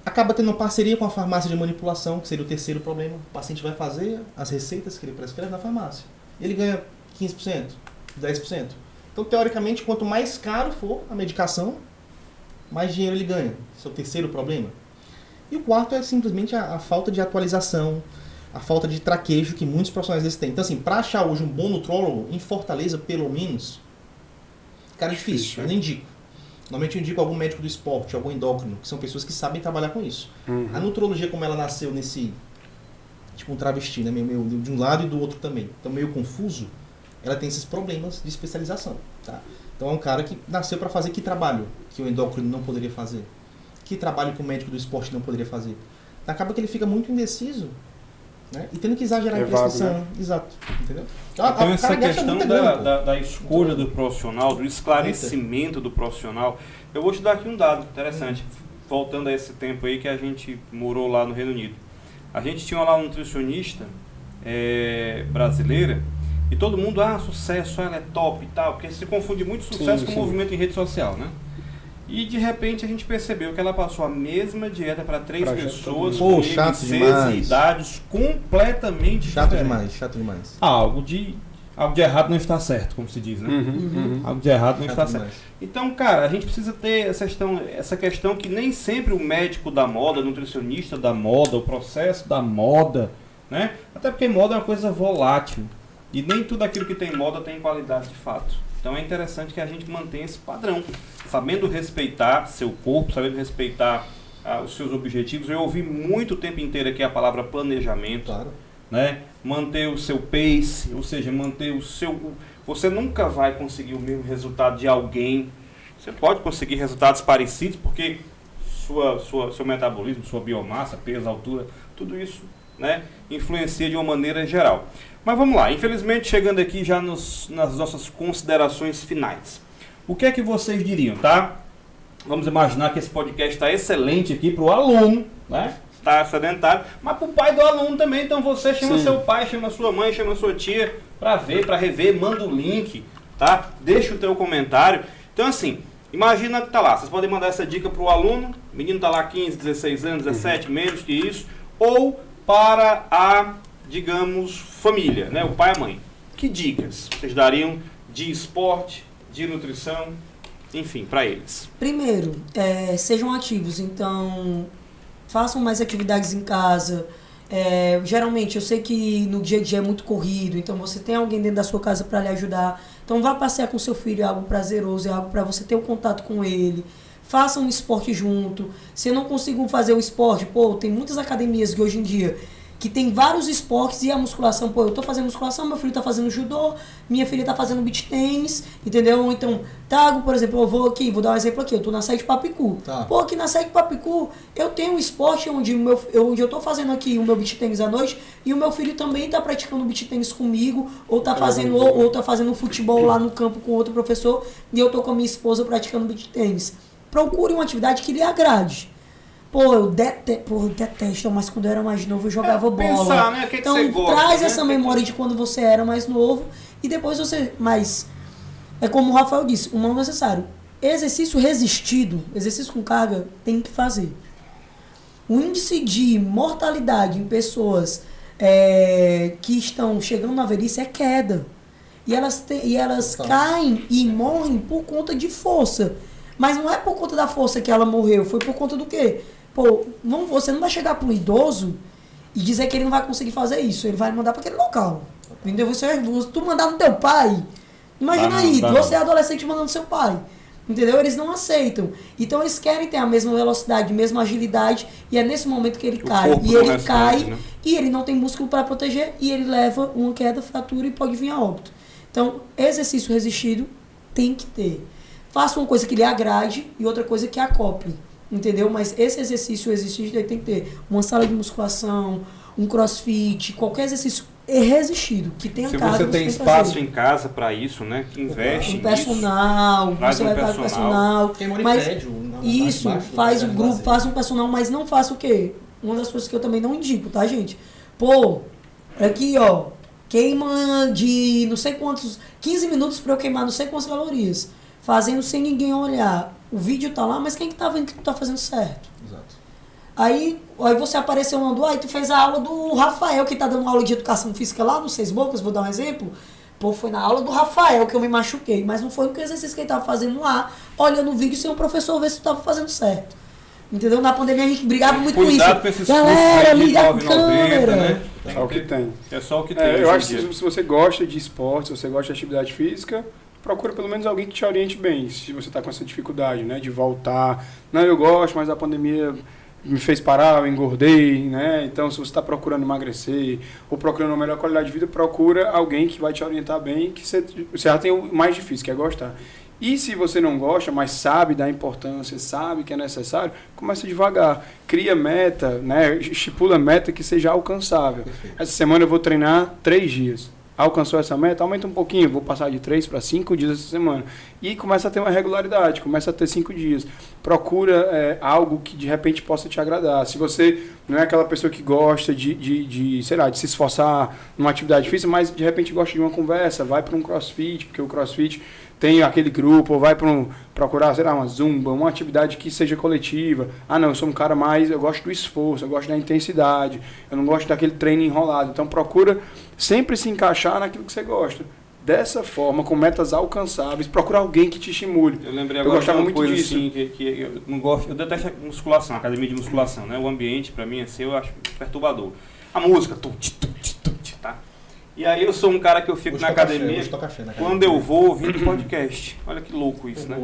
acaba tendo uma parceria com a farmácia de manipulação, que seria o terceiro problema. O paciente vai fazer as receitas que ele prescreve na farmácia. Ele ganha 15%, 10%. Então, teoricamente, quanto mais caro for a medicação, mais dinheiro ele ganha. Esse é o terceiro problema. E o quarto é simplesmente a falta de atualização, a falta de traquejo que muitos profissionais desses têm. Então, assim, para achar hoje um bom nutrólogo, em Fortaleza, pelo menos, cara, é difícil. Eu não indico. Normalmente eu indico algum médico do esporte, algum endócrino, que são pessoas que sabem trabalhar com isso. A nutrologia, como ela nasceu nesse, tipo um travesti, né? meio de um lado e do outro também. Então, meio confuso, ela tem esses problemas de especialização. Tá? Então, é um cara que nasceu para fazer que trabalho que o endócrino não poderia fazer? Que trabalho que o médico do esporte não poderia fazer? Acaba que ele fica muito indeciso, né? E tendo que exagerar em prescrição. Né? Exato. Entendeu? Então, essa questão da escolha do profissional, do esclarecimento do profissional, eu vou te dar aqui um dado interessante, voltando a esse tempo aí que a gente morou lá no Reino Unido. A gente tinha lá uma nutricionista brasileira, e todo mundo, sucesso, ela é top e tal, porque se confunde muito sucesso com movimento em rede social, né? E de repente a gente percebeu que ela passou a mesma dieta para 3 pessoas com IMCs e idades completamente diferentes. Chato demais. Algo de errado não está certo, como se diz, né? Algo de errado não está certo. Então, cara, a gente precisa ter essa questão que nem sempre o médico da moda, o nutricionista da moda, o processo da moda, né? Até porque moda é uma coisa volátil. E nem tudo aquilo que tem moda tem qualidade de fato. Então é interessante que a gente mantenha esse padrão, sabendo respeitar seu corpo, sabendo respeitar os seus objetivos. Eu ouvi muito tempo inteiro aqui a palavra planejamento, claro, né? Manter o seu pace, ou seja, manter o seu... Você nunca vai conseguir o mesmo resultado de alguém. Você pode conseguir resultados parecidos, porque seu metabolismo, sua biomassa, peso, altura, tudo isso, né, influencia de uma maneira geral. Mas vamos lá, infelizmente chegando aqui já nas nossas considerações finais. O que é que vocês diriam, tá? Vamos imaginar que esse podcast está excelente aqui para o aluno, né? Está sedentário, mas para o pai do aluno também. Então você chama seu pai, chama sua mãe, chama sua tia para ver, para rever, manda o link, tá? Deixa o teu comentário. Então assim, imagina que tá lá, vocês podem mandar essa dica para o aluno, o menino tá lá 15, 16 anos, 17, menos que isso, ou para a, digamos, família, né? O pai e a mãe. Que dicas vocês dariam de esporte, de nutrição, enfim, para eles? Primeiro, sejam ativos, então façam mais atividades em casa. Geralmente, eu sei que no dia a dia é muito corrido, então você tem alguém dentro da sua casa para lhe ajudar. Então vá passear com seu filho, é algo prazeroso, é algo para você ter um contato com ele. Façam um esporte junto. Se não conseguem fazer o esporte, tem muitas academias que hoje em dia que tem vários esportes e a musculação, eu tô fazendo musculação, meu filho tá fazendo judô, minha filha tá fazendo beach tennis, entendeu? Então, Tago, por exemplo, eu vou dar um exemplo aqui, eu tô na sede Papicu. Tá. Aqui na sede Papicu, eu tenho um esporte onde eu tô fazendo aqui o meu beach tennis à noite e o meu filho também tá praticando beach tennis comigo, ou tá fazendo, ou tá fazendo futebol lá no campo com outro professor, e eu tô com a minha esposa praticando beach tennis. Procure uma atividade que lhe agrade. Eu detesto, mas quando eu era mais novo eu jogava bola. Pensar, né? Que então você gosta, traz né? essa memória de quando você era mais novo e depois você... Mas é como o Rafael disse, o mal necessário. Exercício resistido, exercício com carga, tem que fazer. O índice de mortalidade em pessoas que estão chegando na velhice é queda. E elas caem e morrem por conta de força. Mas não é por conta da força que ela morreu, foi por conta do quê? Pô, você não vai chegar para um idoso e dizer que ele não vai conseguir fazer isso. Ele vai mandar para aquele local. Entendeu? Tu mandar no teu pai, imagina aí, você é adolescente mandando seu pai. Entendeu? Eles não aceitam. Então eles querem ter a mesma velocidade, a mesma agilidade, e é nesse momento que ele cai. E ele cai, né? E ele não tem músculo para proteger, e ele leva uma queda, fratura e pode vir a óbito. Então, exercício resistido tem que ter. Faça uma coisa que lhe agrade e outra coisa que acople. Entendeu? Mas esse exercício resistido tem que ter uma sala de musculação, um crossfit, qualquer exercício resistido, que tenha carga. Se você tem espaço em casa para isso, né? Que investe um personal, nisso, você vai para o personal. Mas isso, faz um grupo, faz um personal, mas não faça o quê? Uma das coisas que eu também não indico, tá, gente? Pô, aqui, ó, queima de não sei quantos, 15 minutos para eu queimar não sei quantas calorias, fazendo sem ninguém olhar. O vídeo tá lá, mas quem que tá vendo que tu tá fazendo certo? Exato. Aí você apareceu mandando, tu fez a aula do Rafael, que tá dando aula de educação física lá no Seis Bocas, vou dar um exemplo. Pô, foi na aula do Rafael que eu me machuquei, mas não foi no exercício que ele tava fazendo lá, olhando o vídeo sem o professor ver se tu tava fazendo certo. Entendeu? Na pandemia a gente brigava muito com isso. Galera, liga a câmera. Né? É só o que tem. É só o que tem. Eu acho que se você gosta de esporte, se você gosta de atividade física, procura pelo menos alguém que te oriente bem, se você está com essa dificuldade, né, de voltar. Não, eu gosto, mas a pandemia me fez parar, eu engordei, né? Então, se você está procurando emagrecer ou procurando uma melhor qualidade de vida, procura alguém que vai te orientar bem, que você já tem o mais difícil, que é gostar. E se você não gosta, mas sabe da importância, sabe que é necessário, começa devagar. Cria meta, né? Estipula meta que seja alcançável. Perfeito. Essa semana eu vou treinar 3 dias. Alcançou essa meta, aumenta um pouquinho, vou passar de 3 para 5 dias essa semana. E começa a ter uma regularidade, começa a ter 5 dias. Procura algo que de repente possa te agradar. Se você não é aquela pessoa que gosta sei lá, de se esforçar numa atividade difícil, mas de repente gosta de uma conversa, vai para um crossfit, porque o crossfit tem aquele grupo, ou vai procurar, sei lá, uma zumba, uma atividade que seja coletiva. Ah, não, eu sou um cara mais, eu gosto do esforço, eu gosto da intensidade, eu não gosto daquele treino enrolado. Então procura sempre se encaixar naquilo que você gosta. Dessa forma, com metas alcançáveis, procura alguém que te estimule. Eu lembrei agora gostava de uma muito coisa disso. Assim, que eu não gosto, eu detesto musculação, academia de musculação, né? O ambiente, pra mim, assim, eu acho perturbador. A música, tá? E aí eu sou um cara que eu fico na academia, quando eu vou ouvindo podcast. Olha que louco isso, né?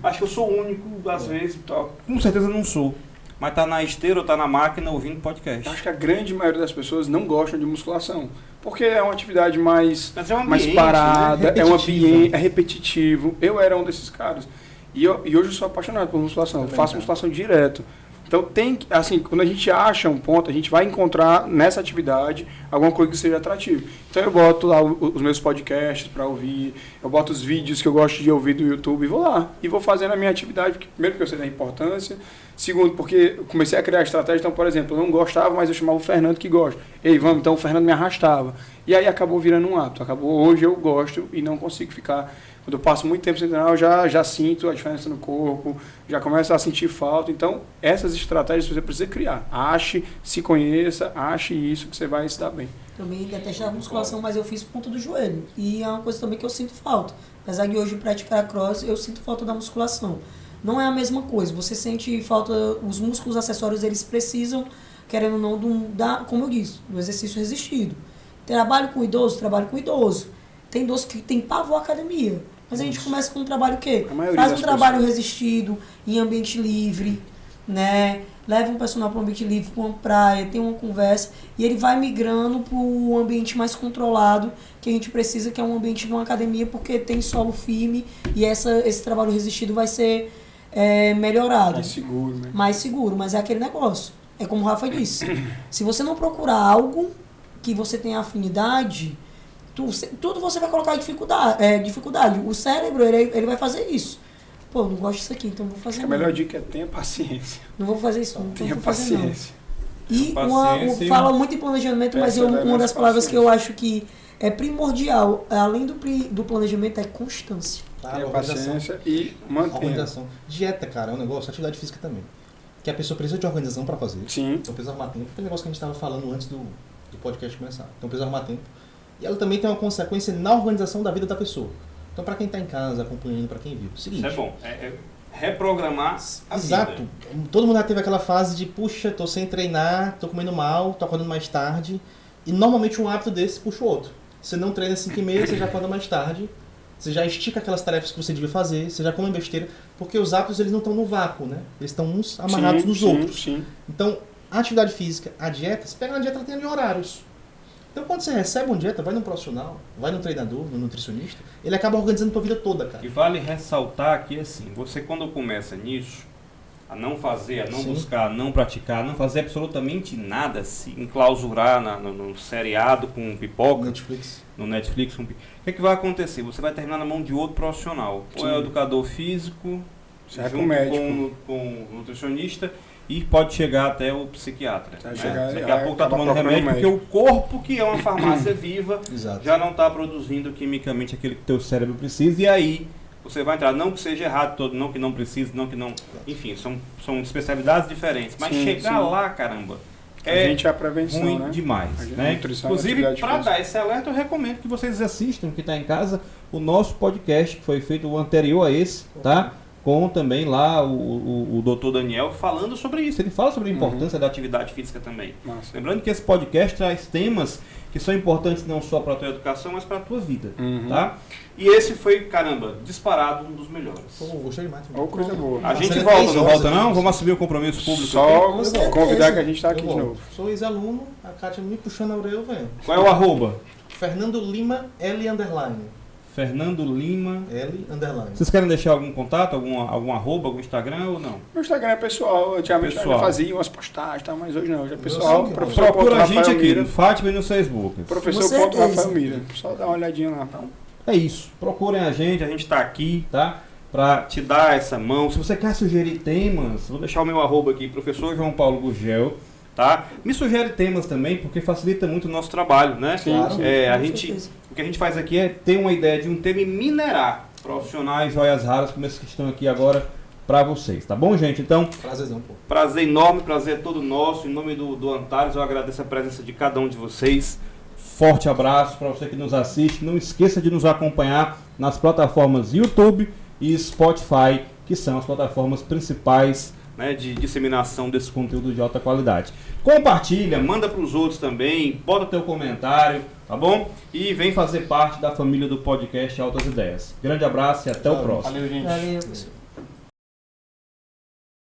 Acho que eu sou o único, às vezes, com certeza não sou. Mas tá na esteira ou tá na máquina ouvindo podcast. Acho que a grande maioria das pessoas não gostam de musculação. Porque é uma atividade mais ambiente, parada, né? é um ambiente, é repetitivo. Eu era um desses caras. E hoje eu sou apaixonado por musculação. Eu faço musculação direto. Então tem, assim, quando a gente acha um ponto, a gente vai encontrar nessa atividade alguma coisa que seja atrativa. Então eu boto lá os meus podcasts para ouvir, eu boto os vídeos que eu gosto de ouvir do YouTube e vou lá. E vou fazendo a minha atividade, porque, primeiro porque eu sei da importância, segundo porque eu comecei a criar estratégia, então, por exemplo, eu não gostava, mas eu chamava o Fernando que gosta. Ei, vamos, então o Fernando me arrastava. E aí acabou virando um hábito, hoje eu gosto e não consigo ficar... Quando eu passo muito tempo sem treinar, eu já sinto a diferença no corpo, já começo a sentir falta. Então, essas estratégias você precisa criar. Ache, se conheça, ache isso que você vai se dar bem. Também detesto a musculação, mas eu fiz ponta do joelho. E é uma coisa também que eu sinto falta. Apesar de hoje praticar cross, eu sinto falta da musculação. Não é a mesma coisa. Você sente falta, os músculos acessórios, eles precisam, querendo ou não, como eu disse, do exercício resistido. Trabalho com idoso. Tem idoso que tem pavor à academia. Mas a gente começa com um trabalho o quê? Faz um trabalho resistido, em ambiente livre, né? Leva um personal para um ambiente livre, para uma praia, tem uma conversa, e ele vai migrando para um ambiente mais controlado, que a gente precisa, que é um ambiente de uma academia, porque tem solo firme, e esse trabalho resistido vai ser melhorado. Mais seguro, né? Mais seguro, mas é aquele negócio. É como o Rafa disse. Se você não procurar algo que você tenha afinidade... Tudo você vai colocar dificuldade. O cérebro, ele vai fazer isso. Pô, não gosto disso aqui, então não vou fazer. A melhor dica é tenha paciência. Não vou fazer isso, não. Tenha paciência. E fala muito em planejamento, mas uma das palavras que eu acho que é primordial, além do planejamento, é constância. Tenha paciência e mantenha. Organização. Dieta, cara, é um negócio, atividade física também. Que a pessoa precisa de organização para fazer. Sim. Então precisa arrumar tempo. Aquele negócio que a gente estava falando antes do podcast começar. Então precisa arrumar tempo. E ela também tem uma consequência na organização da vida da pessoa. Então, para quem está em casa, acompanhando, para quem viu, seguinte... Isso é bom. reprogramar a Exato. vida. Todo mundo já teve aquela fase de, puxa, tô sem treinar, tô comendo mal, tô acordando mais tarde. E normalmente um hábito desse puxa o outro. Você não treina às 5h30, você já acorda mais tarde. Você já estica aquelas tarefas que você devia fazer, você já come besteira. Porque os hábitos, eles não estão no vácuo, né? Eles estão uns amarrados nos outros. Sim. Então, a atividade física, a dieta, você pega uma dieta, ela tem ali horários. Então, quando você recebe uma dieta, vai num profissional, vai num treinador, num nutricionista, ele acaba organizando a tua vida toda, cara. E vale ressaltar que, assim, você quando começa nisso, a não fazer, a não Sim. buscar, a não praticar, a não fazer absolutamente nada, se enclausurar no seriado com pipoca, Netflix. no Netflix, o que é que vai acontecer? Você vai terminar na mão de outro profissional. Ou é Sim. o educador físico, Sai junto com o médico. com o nutricionista, e pode chegar até o psiquiatra. Vai né? chegar- Daqui a pouco está acaba tomando procurando remédio, porque médico. o corpo, que é uma farmácia viva, Exato. já não está produzindo quimicamente aquele que teu cérebro precisa, e aí você vai entrar, não que seja errado todo, não que não precise, não que não... Enfim, são especialidades diferentes, mas Sim, chegar sim. lá, caramba, A é gente é a prevenção, ruim né? demais, A gente- né? nutrição, Inclusive, atividade para física. dar esse alerta, eu recomendo que vocês assistam, que está em casa, o nosso podcast, que foi feito o anterior a esse, tá? Com também lá o doutor Daniel falando sobre isso. Ele fala sobre a importância da atividade física também. Massa. Lembrando que esse podcast traz temas que são importantes não só para a tua educação, mas para a tua vida, Uhum. tá? E esse foi, caramba, disparado um dos melhores. Pô, gostei demais. Ou coisa boa. A gente Seria volta, 3 não horas volta aqui. não? Vamos assumir o compromisso público Só aqui? Com certeza. convidar que a gente está aqui Eu de vou. novo. Sou ex-aluno, a Kátia me puxando a orelha, eu venho. Qual é o arroba? Fernando Lima L _. Fernando Lima. L _. Vocês querem deixar algum contato, algum arroba, algum Instagram ou não? Meu Instagram é pessoal. Antigamente eu Pessoal. já fazia umas postagens, tá? Mas hoje não. Já é pessoal. Sim, Professor Procura a gente Rafael aqui Mira. no Fátima e no Facebook. Professor Com certeza. Rafael Mira. Só dá uma olhadinha lá. É isso. Procurem a gente está aqui, tá? Para te dar essa mão. Se você quer sugerir temas, vou deixar o meu arroba aqui, professor João Paulo Gurgel, tá? Me sugere temas também, porque facilita muito o nosso trabalho, né? Sim, Claro. sim. A Com gente, certeza. o que a gente faz aqui é ter uma ideia de um tema e minerar profissionais, joias raras, como esses que estão aqui agora para vocês, tá bom, gente? Então, Prazerzão, pô. prazer enorme, prazer todo nosso. Em nome do Antares, eu agradeço a presença de cada um de vocês. Forte abraço para você que nos assiste. Não esqueça de nos acompanhar nas plataformas YouTube e Spotify, que são as plataformas principais, né, de disseminação desse conteúdo de alta qualidade. Compartilha, manda para os outros também, bota teu comentário, tá bom? E vem fazer parte da família do podcast Altas Ideias. Grande abraço e até o próximo. Valeu, gente. Valeu, pessoal.